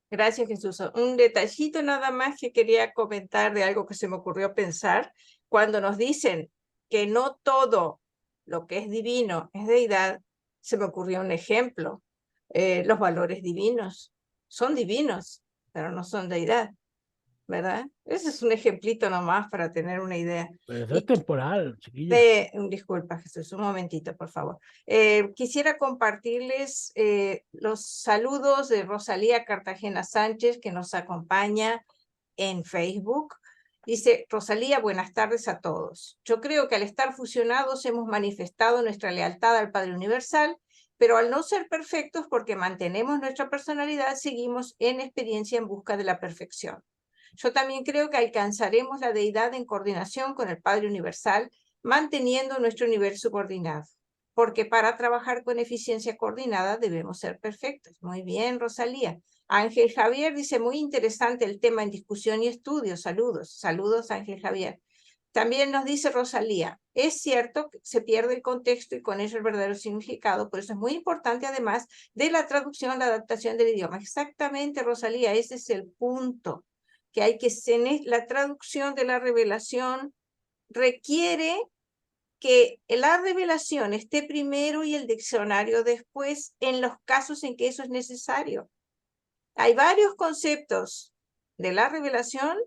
Gracias, Jesús. Un detallito nada más que quería comentar de algo que se me ocurrió pensar. Cuando nos dicen que no todo lo que es divino es deidad, se me ocurrió un ejemplo. Los valores divinos son divinos, pero no son deidad, ¿verdad? Ese es un ejemplito nomás para tener una idea. Pero eso es temporal, chiquillo. Disculpa, Jesús, un momentito, por favor. Quisiera compartirles los saludos de Rosalía Cartagena Sánchez, que nos acompaña en Facebook. Dice, Rosalía, buenas tardes a todos. Yo creo que al estar fusionados hemos manifestado nuestra lealtad al Padre Universal pero al no ser perfectos, porque mantenemos nuestra personalidad, seguimos en experiencia en busca de la perfección. Yo también creo que alcanzaremos la deidad en coordinación con el Padre Universal, manteniendo nuestro nivel subordinado, porque para trabajar con eficiencia coordinada debemos ser perfectos. Muy bien, Rosalía. Ángel Javier dice, muy interesante el tema en discusión y estudio. Saludos, saludos Ángel Javier. También nos dice Rosalía, es cierto que se pierde el contexto y con ello el verdadero significado, por eso es muy importante además de la traducción, la adaptación del idioma. Exactamente, Rosalía, ese es el punto, que hay que la traducción de la revelación requiere que la revelación esté primero y el diccionario después en los casos en que eso es necesario. Hay varios conceptos de la revelación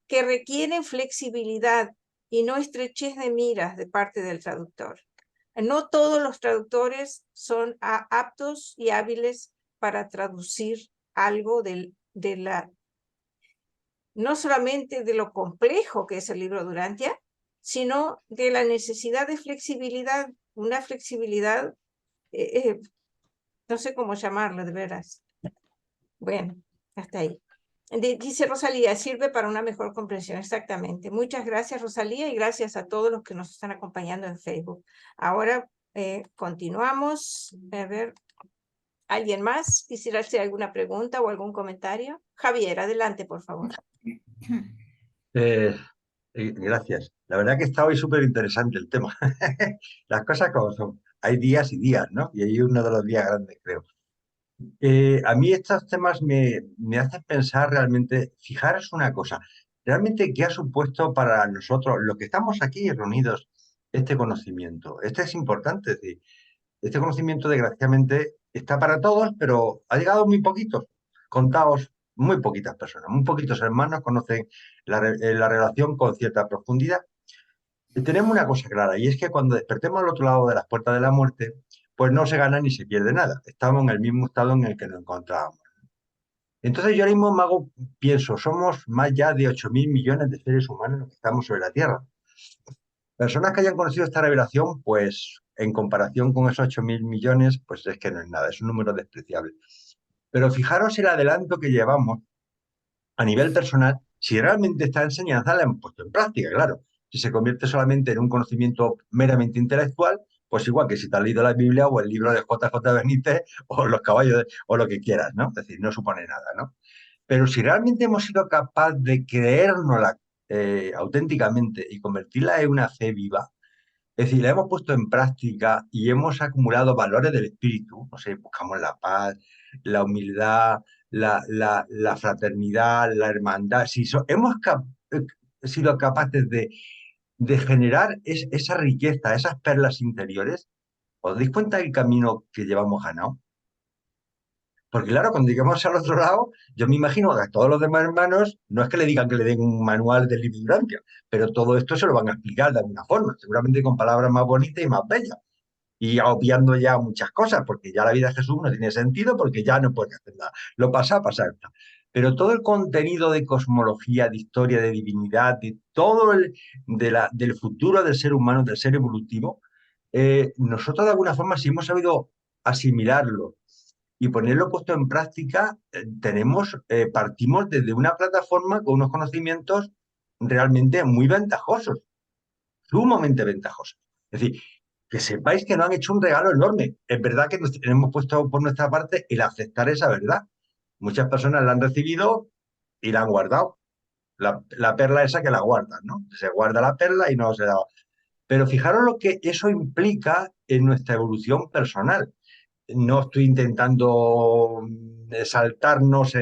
que requieren flexibilidad y no estrechez de miras de parte del traductor. No todos los traductores son aptos y hábiles para traducir algo no solamente de lo complejo que es el libro de Durantia, sino de la necesidad de flexibilidad, una flexibilidad, no sé cómo llamarlo de veras. Bueno, hasta ahí. Dice Rosalía, sirve para una mejor comprensión, exactamente. Muchas gracias, Rosalía, y gracias a todos los que nos están acompañando en Facebook. Ahora continuamos. A ver, ¿alguien más quisiera hacer alguna pregunta o algún comentario? Javier, adelante, por favor. Gracias. La verdad que está hoy súper interesante el tema. Las cosas como son. Hay días y días, ¿no? Y hay uno de los días grandes, creo. A mí estos temas me hacen pensar realmente, fijaros una cosa, realmente qué ha supuesto para nosotros, los que estamos aquí reunidos, este conocimiento. Este es importante, es decir, este conocimiento desgraciadamente está para todos, pero ha llegado a muy poquitos, contados muy poquitas personas, muy poquitos hermanos conocen la relación con cierta profundidad. Y tenemos una cosa clara, y es que cuando despertemos al otro lado de las puertas de la muerte, pues no se gana ni se pierde nada. Estamos en el mismo estado en el que nos encontrábamos. Entonces yo ahora mismo pienso, somos más ya de 8.000 millones de seres humanos los que estamos sobre la Tierra. Personas que hayan conocido esta revelación, pues en comparación con esos 8.000 millones, pues es que no es nada, es un número despreciable. Pero fijaros el adelanto que llevamos a nivel personal, si realmente esta enseñanza la hemos puesto en práctica, claro. Si se convierte solamente en un conocimiento meramente intelectual, pues igual que si te has leído la Biblia o el libro de JJ Benítez o los caballos o lo que quieras, ¿no? Es decir, no supone nada, ¿no? Pero si realmente hemos sido capaces de creérnosla auténticamente y convertirla en una fe viva, es decir, la hemos puesto en práctica y hemos acumulado valores del espíritu, no sé, buscamos la paz, la humildad, la fraternidad, la hermandad. Si hemos sido capaces de generar esa riqueza, esas perlas interiores, ¿os dais cuenta del camino que llevamos ganado? Porque claro, cuando lleguemos al otro lado, yo me imagino que a todos los demás hermanos, no es que le digan que le den un manual del libro de Durantia, pero todo esto se lo van a explicar de alguna forma, seguramente con palabras más bonitas y más bellas, y obviando ya muchas cosas, porque ya la vida de Jesús no tiene sentido, porque ya no puede hacer nada. Lo pasa, pasa. Pero todo el contenido de cosmología, de historia, de divinidad, de todo del futuro del ser humano, del ser evolutivo, nosotros de alguna forma, si hemos sabido asimilarlo y ponerlo puesto en práctica, partimos desde una plataforma con unos conocimientos realmente muy ventajosos, sumamente ventajosos. Es decir, que sepáis que nos han hecho un regalo enorme. Es verdad que nos hemos puesto por nuestra parte el aceptar esa verdad. Muchas personas la han recibido y la han guardado. La perla esa que la guardan, ¿no? Se guarda la perla y no se da. Pero fijaros lo que eso implica en nuestra evolución personal. No estoy intentando exaltarnos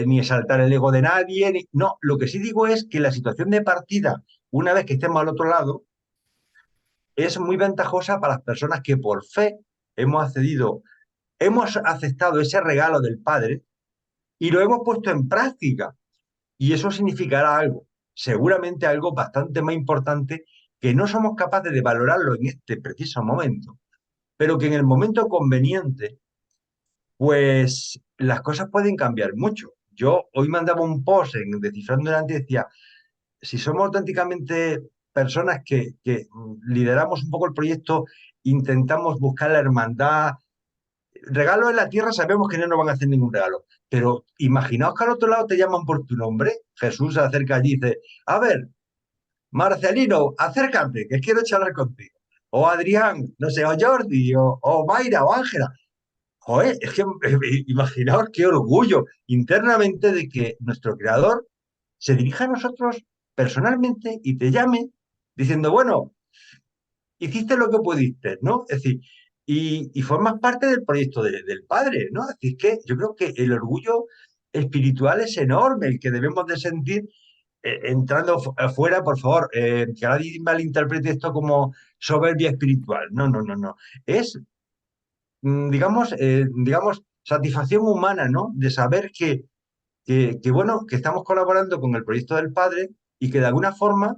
ni exaltar el ego de nadie. No, lo que sí digo es que la situación de partida, una vez que estemos al otro lado, es muy ventajosa para las personas que por fe hemos aceptado ese regalo del Padre y lo hemos puesto en práctica. Y eso significará algo, seguramente algo bastante más importante que no somos capaces de valorarlo en este preciso momento, pero que en el momento conveniente, pues las cosas pueden cambiar mucho. Yo hoy mandaba un post en Descifrando Delante y decía, si somos auténticamente personas que lideramos un poco el proyecto, intentamos buscar la hermandad, regalos en la tierra sabemos que no nos van a hacer ningún regalo, pero imaginaos que al otro lado te llaman por tu nombre. Jesús se acerca allí y dice, a ver, Marcelino, acércate, que quiero charlar contigo. O Adrián, no sé, o Jordi, o Mayra, o Ángela. Joder, es que imaginaos qué orgullo internamente de que nuestro creador se dirija a nosotros personalmente y te llame diciendo, bueno, hiciste lo que pudiste, ¿no? Es decir, y formas parte del proyecto del Padre, ¿no? Es decir, que yo creo que el orgullo espiritual es enorme, el que debemos de sentir entrando afuera, por favor, que nadie malinterprete esto como soberbia espiritual. No, no, no, no. Es, digamos, satisfacción humana, ¿no? De saber bueno, que estamos colaborando con el proyecto del Padre y que de alguna forma,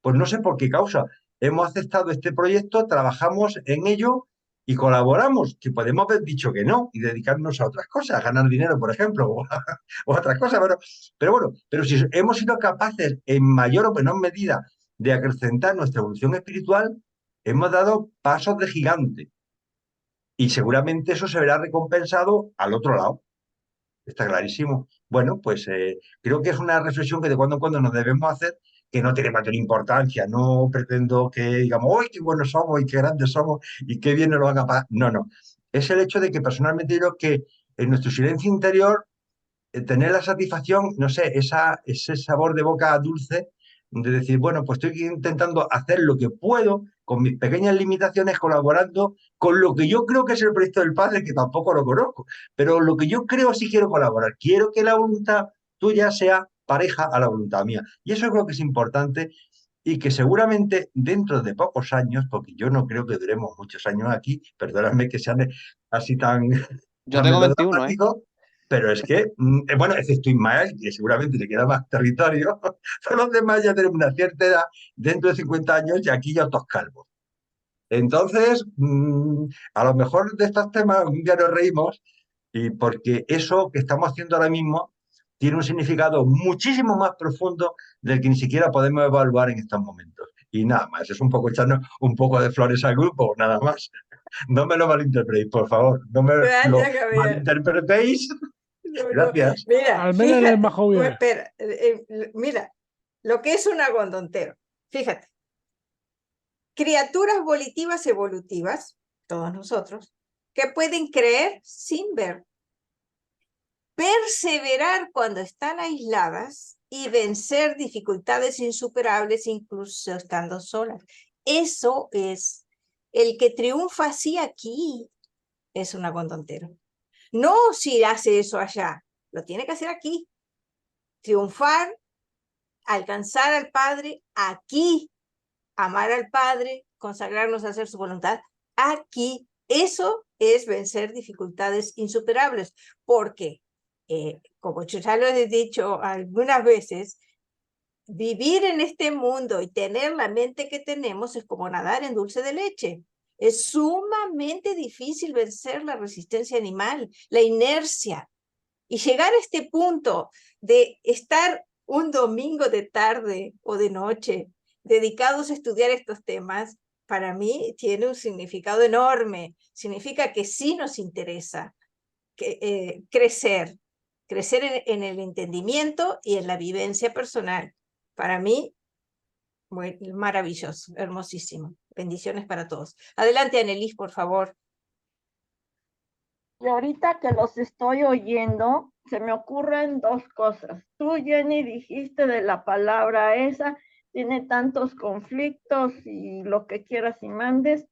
pues no sé por qué causa, hemos aceptado este proyecto, trabajamos en ello y colaboramos, que podemos haber dicho que no y dedicarnos a otras cosas, a ganar dinero, por ejemplo, o a otras cosas, pero bueno, pero si hemos sido capaces en mayor o menor medida de acrecentar nuestra evolución espiritual, hemos dado pasos de gigante y seguramente eso se verá recompensado al otro lado. Está clarísimo. Bueno, pues creo que es una reflexión que de cuando en cuando nos debemos hacer, que no tiene mayor importancia. No pretendo que digamos, ¡uy, qué buenos somos y qué grandes somos y qué bien nos lo van a pagar! No, no. Es el hecho de que personalmente creo que en nuestro silencio interior tener la satisfacción, no sé, ese sabor de boca dulce de decir, bueno, pues estoy intentando hacer lo que puedo con mis pequeñas limitaciones, colaborando con lo que yo creo que es el proyecto del Padre, que tampoco lo conozco, pero lo que yo creo sí quiero colaborar. Quiero que la voluntad tuya sea pareja a la voluntad mía. Y eso creo que es importante y que seguramente dentro de pocos años, porque yo no creo que duremos muchos años aquí, perdóname que sean así tan, Yo tan tengo 21, ¿eh? melodramático, pero es que, bueno, excepto Ismael, que seguramente le queda más territorio, todos los demás ya tenemos una cierta edad, dentro de 50 años, y aquí ya todos calvos. Entonces, a lo mejor de estos temas un día nos reímos, y porque eso que estamos haciendo ahora mismo tiene un significado muchísimo más profundo del que ni siquiera podemos evaluar en estos momentos. Y nada más, es un poco echarnos un poco de flores al grupo, nada más. No me lo malinterpretéis, por favor, no me lo Gracias, Javier. malinterpretéis. No, no. Gracias. Mira, Al menos eres más fíjate, joven. espera, mira, lo que es un agondontero. Fíjate, criaturas volitivas evolutivas, todos nosotros, que pueden creer sin ver, perseverar cuando están aisladas y vencer dificultades insuperables incluso estando solas. Eso es, el que triunfa así aquí es un agondontero. No si hace eso allá, lo tiene que hacer aquí. Triunfar, alcanzar al Padre aquí, amar al Padre, consagrarnos a hacer su voluntad aquí. Eso es vencer dificultades insuperables, porque, como yo ya lo he dicho algunas veces, vivir en este mundo y tener la mente que tenemos es como nadar en dulce de leche. Es sumamente difícil vencer la resistencia animal, la inercia, y llegar a este punto de estar un domingo de tarde o de noche dedicados a estudiar estos temas, para mí tiene un significado enorme. Significa que sí nos interesa crecer en el entendimiento y en la vivencia personal. Para mí, maravilloso, hermosísimo. Bendiciones para todos. Adelante, Annelies, por favor. Y ahorita que los estoy oyendo, se me ocurren dos cosas. Tú, Jenny, dijiste de la palabra esa, tiene tantos conflictos y lo que quieras y mandes.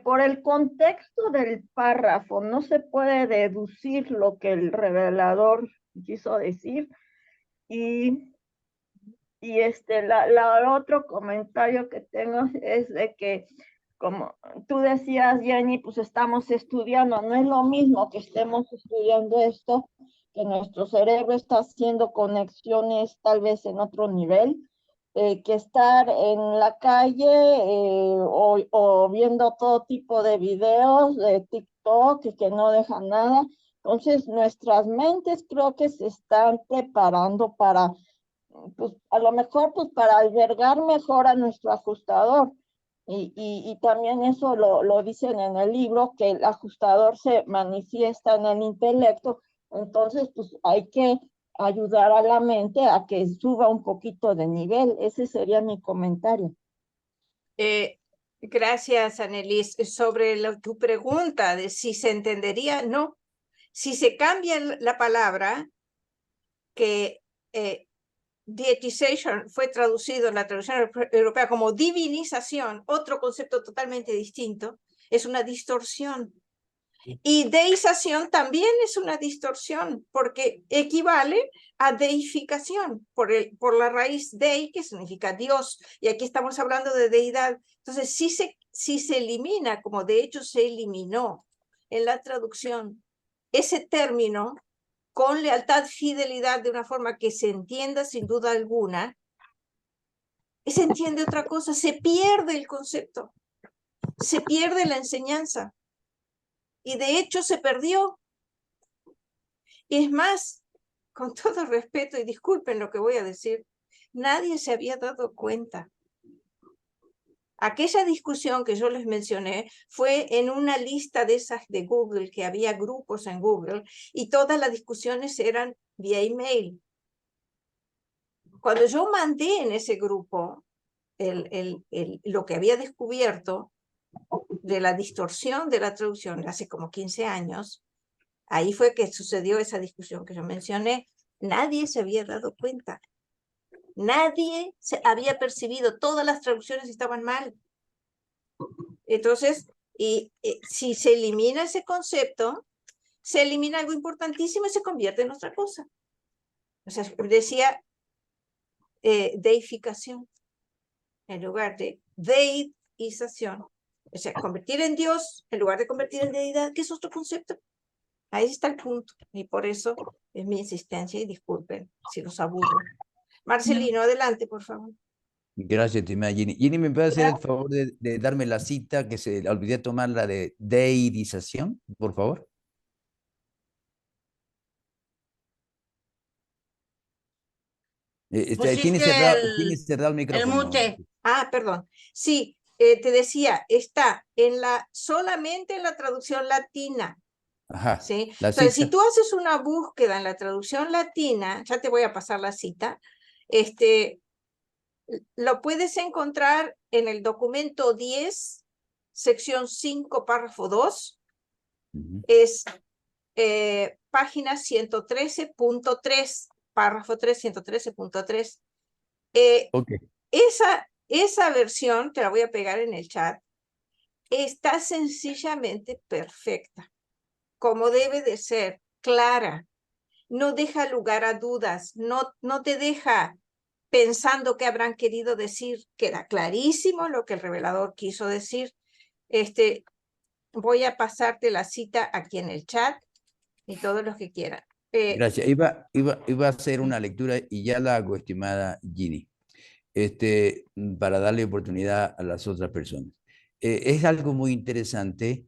Por el contexto del párrafo, no se puede deducir lo que el revelador quiso decir. Y otro comentario que tengo es de que, como tú decías, Jenny, pues estamos estudiando, no es lo mismo que estemos estudiando esto, que nuestro cerebro está haciendo conexiones tal vez en otro nivel, que estar en la calle o viendo todo tipo de videos de TikTok que no dejan nada. Entonces, nuestras mentes creo que se están preparando pues a lo mejor pues para albergar mejor a nuestro ajustador. Y también eso lo dicen en el libro, que el ajustador se manifiesta en el intelecto, entonces pues hay que ayudar a la mente a que suba un poquito de nivel. Ese sería mi comentario. Gracias, Anelis. Sobre tu pregunta de si se entendería, no. Si se cambia la palabra, que dietization fue traducido en la traducción europea como divinización, otro concepto totalmente distinto, es una distorsión. Y deización también es una distorsión, porque equivale a deificación, por la raíz dei, que significa Dios, y aquí estamos hablando de deidad. Entonces, si se elimina, como de hecho se eliminó en la traducción, ese término, con lealtad, fidelidad, de una forma que se entienda sin duda alguna, se entiende otra cosa, se pierde el concepto, se pierde la enseñanza. Y de hecho se perdió. Y es más, con todo respeto, y disculpen lo que voy a decir, nadie se había dado cuenta. Aquella discusión que yo les mencioné fue en una lista de esas de Google, que había grupos en Google, y todas las discusiones eran vía email. Cuando yo mandé en ese grupo lo que había descubierto de la distorsión de la traducción hace como 15 años, ahí fue que sucedió esa discusión que yo mencioné. Nadie se había dado cuenta. Nadie se había percibido. Todas las traducciones estaban mal. Entonces, si se elimina ese concepto, se elimina algo importantísimo y se convierte en otra cosa. O sea, decía deificación en lugar de deización. O sea, convertir en Dios en lugar de convertir en deidad, que es otro concepto. Ahí está el punto. Y por eso es mi insistencia, y disculpen si los aburro. Marcelino, adelante, por favor. Gracias, estimada Ginny. Ginny, ¿me puede hacer el favor de darme la cita que se olvidé tomar, la de deidización, por favor? Tiene cerrado el micrófono. mute. Ah, perdón. Sí, te decía, está solamente en la traducción latina. Ajá, ¿sí? la Entonces, si cita. tú haces una búsqueda en la traducción latina, ya te voy a pasar la cita, lo puedes encontrar en el documento 10, sección 5, párrafo 2, es página 113.3, párrafo 3, 113.3. Okay. Esa versión, te la voy a pegar en el chat, está sencillamente perfecta, como debe de ser, clara, no deja lugar a dudas, no te deja pensando qué habrán querido decir, queda clarísimo lo que el revelador quiso decir. Voy a pasarte la cita aquí en el chat y todos los que quieran. Gracias. Iba a hacer una lectura y ya la hago, estimada Ginny, para darle oportunidad a las otras personas. Es algo muy interesante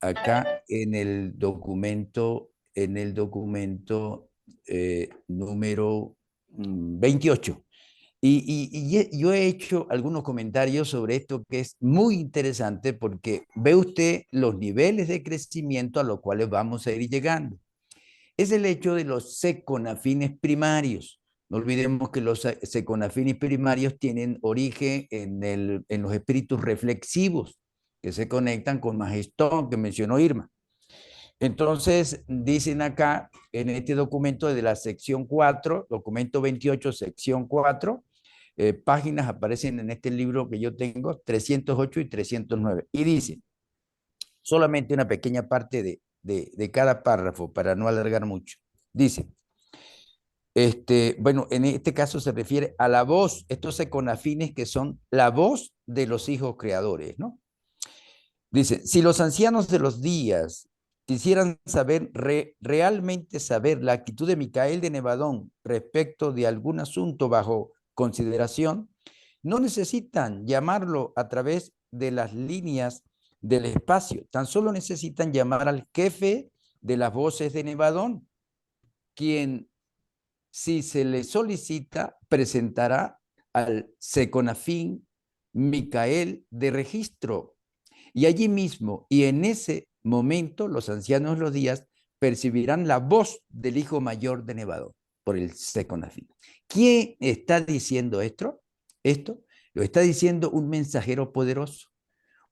acá en el documento número 28. Y yo he hecho algunos comentarios sobre esto que es muy interesante porque ve usted los niveles de crecimiento a los cuales vamos a ir llegando. Es el hecho de los seconafines primarios. No olvidemos que los seconafines primarios tienen origen en los espíritus reflexivos que se conectan con Majestón, que mencionó Irma. Entonces, dicen acá, en este documento de la sección 4, documento 28, sección 4, páginas aparecen en este libro que yo tengo, 308 y 309. Y dice, solamente una pequeña parte de cada párrafo, para no alargar mucho. Dice, bueno, en este caso se refiere a la voz, estos seconafines que son la voz de los hijos creadores, ¿no? Dice, si los ancianos de los días quisieran saber, realmente saber la actitud de Micael de Nevadón respecto de algún asunto bajo consideración, no necesitan llamarlo a través de las líneas del espacio, tan solo necesitan llamar al jefe de las voces de Nevadón, quien, si se le solicita, presentará al seconafín Micael de registro. Y allí mismo, y en ese momento, los ancianos de los días percibirán la voz del hijo mayor de Nevadón por el Seconafim. ¿Quién está diciendo esto? Esto lo está diciendo un mensajero poderoso,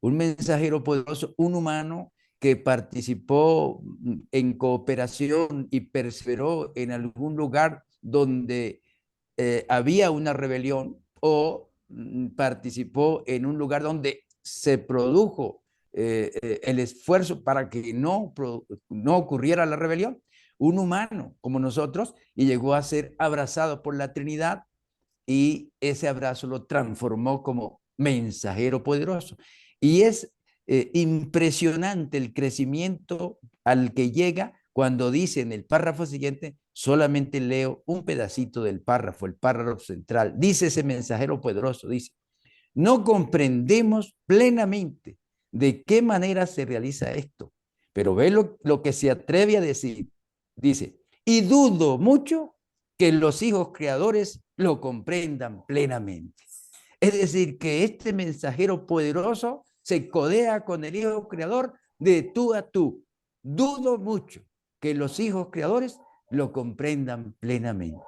un humano que participó en cooperación y perseveró en algún lugar donde había una rebelión o participó en un lugar donde se produjo el esfuerzo para que no ocurriera la rebelión, un humano como nosotros, y llegó a ser abrazado por la Trinidad, y ese abrazo lo transformó como mensajero poderoso. Y es impresionante el crecimiento al que llega cuando dice en el párrafo siguiente, solamente leo un pedacito del párrafo, el párrafo central. Dice ese mensajero poderoso, dice, no comprendemos plenamente de qué manera se realiza esto, pero ve lo que se atreve a decir. Dice, y dudo mucho que los hijos creadores lo comprendan plenamente. Es decir, que este mensajero poderoso se codea con el hijo creador de tú a tú. Dudo mucho que los hijos creadores lo comprendan plenamente.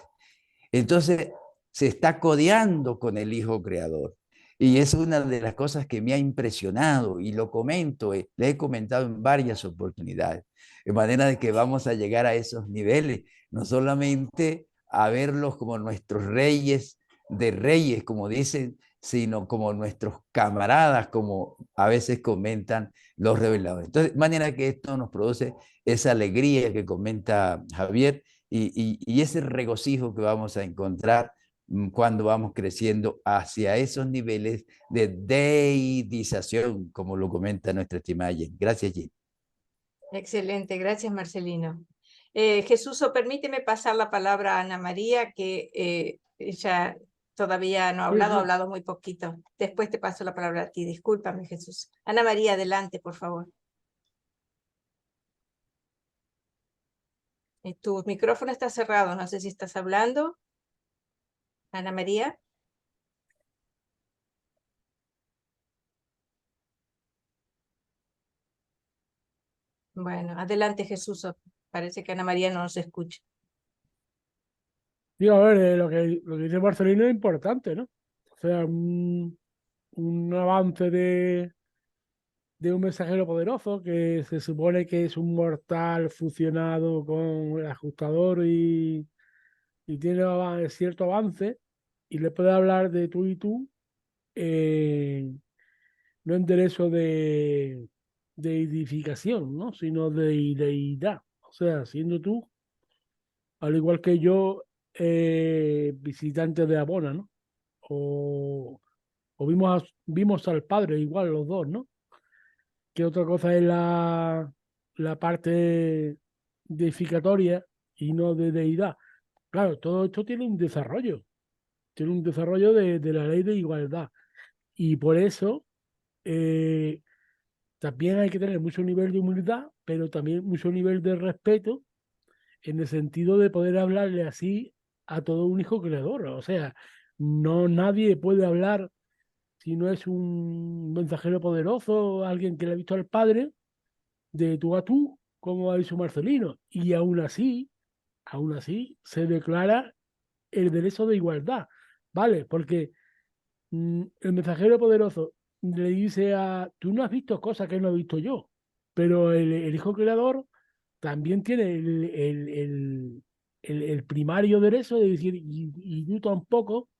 Entonces, se está codeando con el hijo creador. Y es una de las cosas que me ha impresionado y lo comento, le he comentado en varias oportunidades, de manera de que vamos a llegar a esos niveles, no solamente a verlos como nuestros reyes de reyes, como dicen, sino como nuestros camaradas, como a veces comentan los reveladores. Entonces, de manera que esto nos produce esa alegría que comenta Javier y ese regocijo que vamos a encontrar cuando vamos creciendo hacia esos niveles de deidización, como lo comenta nuestra estimada Jen. Gracias, Jen. Excelente, gracias Marcelino. Jesús, permíteme pasar la palabra a Ana María, que ella todavía no ha hablado muy poquito. Después te paso la palabra a ti, discúlpame Jesús. Ana María, adelante, por favor. Tu micrófono está cerrado, no sé si estás hablando. Ana María. Bueno, adelante Jesús, parece que Ana María no nos escucha. Sí, a ver, lo que dice Marcelino es importante, ¿no? O sea, un avance de un mensajero poderoso que se supone que es un mortal fusionado con el ajustador y tiene cierto avance y le puede hablar de tú y tú, no en derecho de edificación, ¿no? Sino de deidad. O sea, siendo tú, al igual que yo, visitante de Abona, ¿no? O vimos al Padre igual los dos, ¿no? Que otra cosa es la parte deificatoria y no de deidad. Claro, todo esto tiene un desarrollo de la ley de igualdad. Y por eso también hay que tener mucho nivel de humildad, pero también mucho nivel de respeto en el sentido de poder hablarle así a todo un hijo creador. O sea, no nadie puede hablar si no es un mensajero poderoso, alguien que le ha visto al Padre, de tú a tú, como ha dicho Marcelino. Y aún así, se declara el derecho de igualdad, ¿vale? Porque el mensajero poderoso le dice tú no has visto cosas que no he visto yo, pero el hijo creador también tiene el primario derecho de decir, y tú tampoco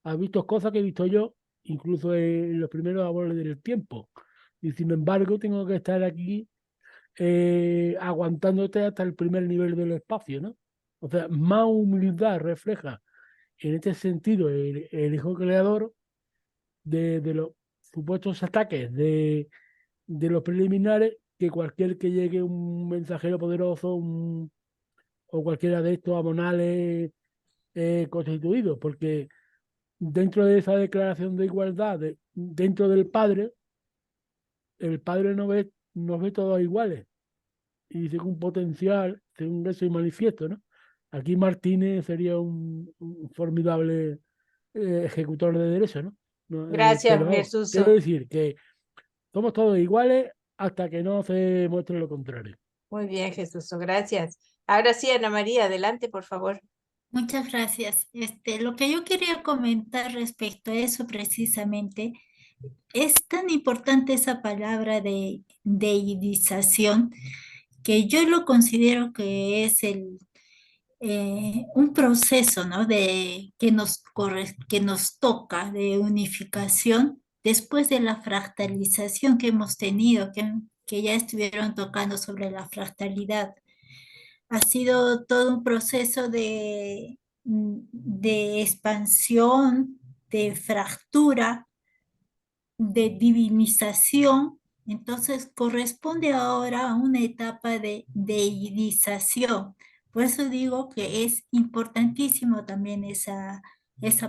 has visto cosas que he visto yo, incluso en los primeros abuelos del tiempo. Y sin embargo, tengo que estar aquí aguantándote hasta el primer nivel del espacio, ¿no? O sea, más humildad refleja en este sentido el hijo creador de los supuestos ataques de los preliminares que cualquier que llegue un mensajero poderoso o cualquiera de estos amonales constituidos, porque dentro de esa declaración de igualdad, dentro del Padre, el Padre nos ve todos iguales y según potencial, según eso y manifiesto, ¿no? Aquí Martínez sería un formidable ejecutor de derecho, ¿no? No, Gracias, pero vamos, quiero Jesús. decir que somos todos iguales hasta que no se demuestre lo contrario. Muy bien, Jesús, gracias. Ahora sí, Ana María, adelante, por favor. Muchas gracias. Lo que yo quería comentar respecto a eso precisamente, es tan importante esa palabra de deidización que yo lo considero que es un proceso, ¿no? Que nos toca de unificación después de la fractalización que hemos tenido, que ya estuvieron tocando sobre la fractalidad. Ha sido todo un proceso de expansión, de fractura, de divinización. Entonces corresponde ahora a una etapa de deidización. Por eso digo que es importantísimo también esa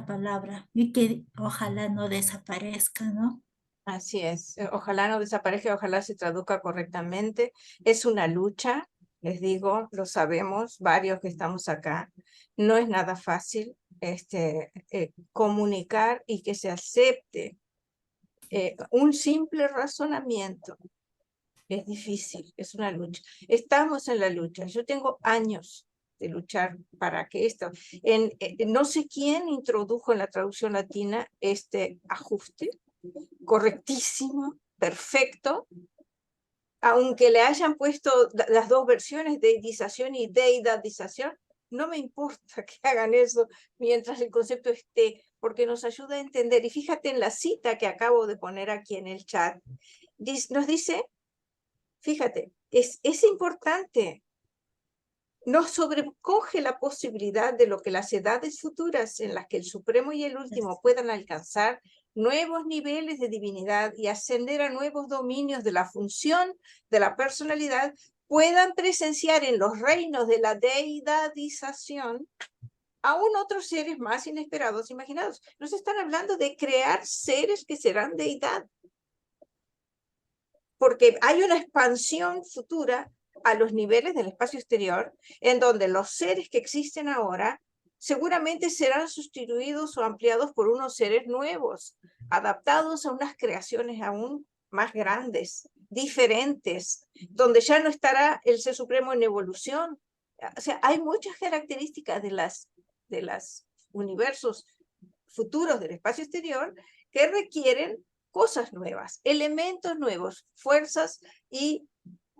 palabra y que ojalá no desaparezca, ¿no? Así es. Ojalá no desaparezca, ojalá se traduzca correctamente. Es una lucha, les digo, lo sabemos, varios que estamos acá. No es nada fácil comunicar y que se acepte un simple razonamiento. Es difícil, es una lucha. Estamos en la lucha. Yo tengo años de luchar para que esto... no sé quién introdujo en la traducción latina este ajuste correctísimo, perfecto, aunque le hayan puesto las dos versiones, deidización y deidadización, no me importa que hagan eso mientras el concepto esté, porque nos ayuda a entender. Y fíjate en la cita que acabo de poner aquí en el chat, nos dice, fíjate, es importante, nos sobrecoge la posibilidad de lo que las edades futuras en las que el Supremo y el Último puedan alcanzar nuevos niveles de divinidad y ascender a nuevos dominios de la función de la personalidad, puedan presenciar en los reinos de la deidadización aún otros seres más inesperados, imaginados. Nos están hablando de crear seres que serán deidad, porque hay una expansión futura a los niveles del espacio exterior, en donde los seres que existen ahora seguramente serán sustituidos o ampliados por unos seres nuevos, adaptados a unas creaciones aún más grandes, diferentes, donde ya no estará el Ser Supremo en evolución. O sea, hay muchas características de los universos futuros del espacio exterior que requieren cosas nuevas, elementos nuevos, fuerzas y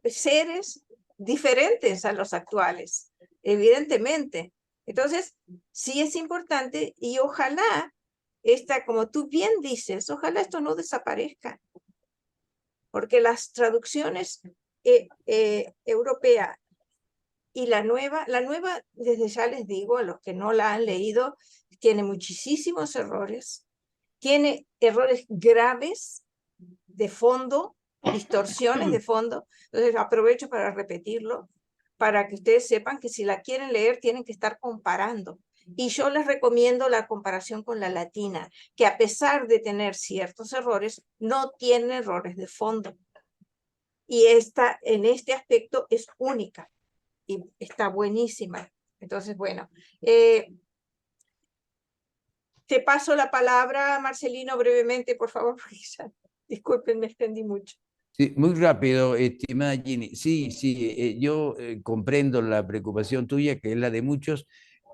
seres diferentes a los actuales, evidentemente. Entonces, sí es importante y ojalá, como tú bien dices, ojalá esto no desaparezca, porque las traducciones europea y la nueva, desde ya les digo a los que no la han leído, tiene muchísimos errores, tiene errores graves de fondo, distorsiones de fondo. Entonces aprovecho para repetirlo, para que ustedes sepan que si la quieren leer tienen que estar comparando. Y yo les recomiendo la comparación con la latina, que a pesar de tener ciertos errores, no tiene errores de fondo. Y esta, en este aspecto, es única y está buenísima. Entonces, bueno, te paso la palabra, Marcelino, brevemente, por favor, porque ya, disculpen, me extendí mucho. Sí, muy rápido, estimada Ginny. Sí, yo comprendo la preocupación tuya, que es la de muchos,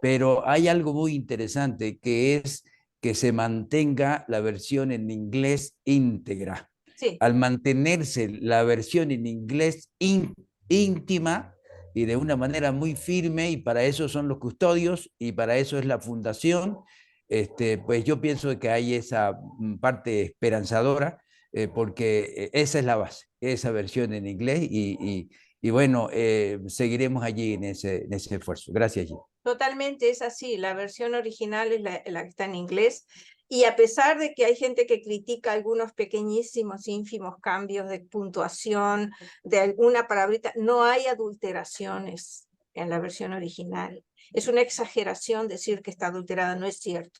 pero hay algo muy interesante, que es que se mantenga la versión en inglés íntegra. Sí. Al mantenerse la versión en inglés íntima y de una manera muy firme, y para eso son los custodios, y para eso es la fundación, pues yo pienso que hay esa parte esperanzadora, porque esa es la base, esa versión en inglés, y bueno, seguiremos allí en ese esfuerzo. Gracias, Gini. Totalmente, es así, la versión original es la que está en inglés, y a pesar de que hay gente que critica algunos pequeñísimos, ínfimos cambios de puntuación, de alguna palabrita, no hay adulteraciones en la versión original. Es una exageración decir que está adulterada, no es cierto.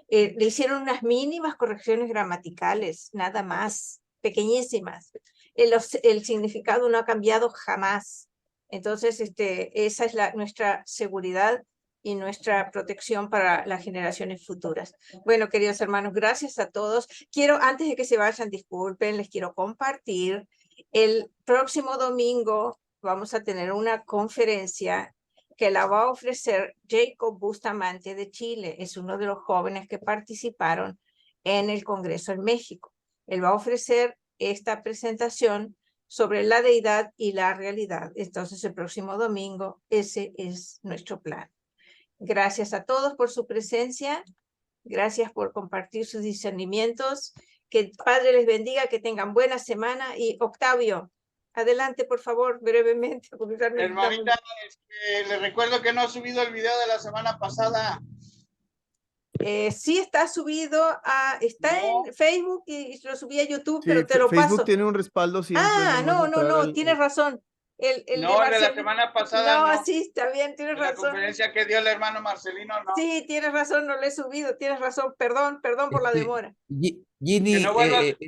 Le hicieron unas mínimas correcciones gramaticales, nada más, pequeñísimas. El significado no ha cambiado jamás. Entonces, esa es nuestra seguridad y nuestra protección para las generaciones futuras. Bueno, queridos hermanos, gracias a todos. Quiero, antes de que se vayan, disculpen, les quiero compartir. El próximo domingo vamos a tener una conferencia que la va a ofrecer Jacob Bustamante de Chile. Es uno de los jóvenes que participaron en el Congreso en México. Él va a ofrecer esta presentación sobre la deidad y la realidad. Entonces, el próximo domingo, ese es nuestro plan. Gracias a todos por su presencia. Gracias por compartir sus discernimientos. Que el Padre les bendiga, que tengan buena semana. Y Octavio, adelante, por favor, brevemente. Hermanita, les recuerdo que no he subido el video de la semana pasada. Sí está subido, está en Facebook y lo subí a YouTube, Sí, pero te lo Facebook paso. tiene un respaldo siempre. Ah, nomás no, entrar al- tienes razón. El No, el de la Marcelino. semana pasada no. Sí, está bien, tienes En la razón. conferencia que dio el hermano Marcelino, no. Sí, tienes razón, no lo he subido, tienes razón, perdón por la demora. Ginny,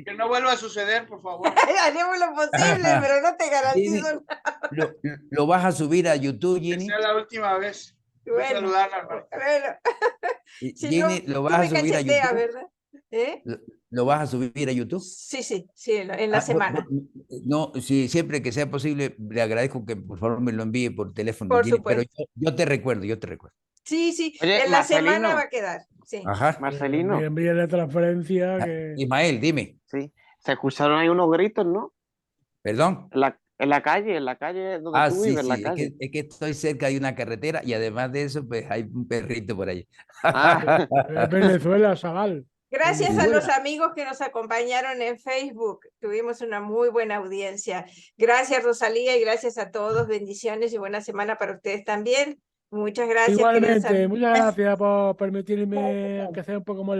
Que no vuelva a suceder, por favor. Haremos lo posible, pero no te garantizo nada. ¿Lo vas a subir a YouTube, Que Ginny? sea la última vez. Voy a saludarla, hermano. Bueno, si Ginny, no, ¿lo tú vas a me subir a cacheteas, YouTube? ¿verdad? ¿Eh? ¿Lo vas a subir a YouTube? Sí, en la semana. No, sí, siempre que sea posible, le agradezco que por favor me lo envíe por teléfono, Por Ginny, pero supuesto. yo te recuerdo. Sí, Oye, en la Marcelino. semana va a quedar. Sí. Ajá. Marcelino. Me envíe la transferencia que... Ismael, dime. Sí, se escucharon ahí unos gritos, ¿no? ¿Perdón? En la calle donde tú Sí, vives, en la sí, calle. es que estoy cerca de una carretera y además de eso, pues hay un perrito por ahí. Ah. Venezuela, chaval. Gracias a Sí. los amigos que nos acompañaron en Facebook. Tuvimos una muy buena audiencia. Gracias, Rosalía, y gracias a todos. Bendiciones y buena semana para ustedes también. Muchas gracias. queridos Igualmente, amigos. muchas gracias por permitirme que sea un poco más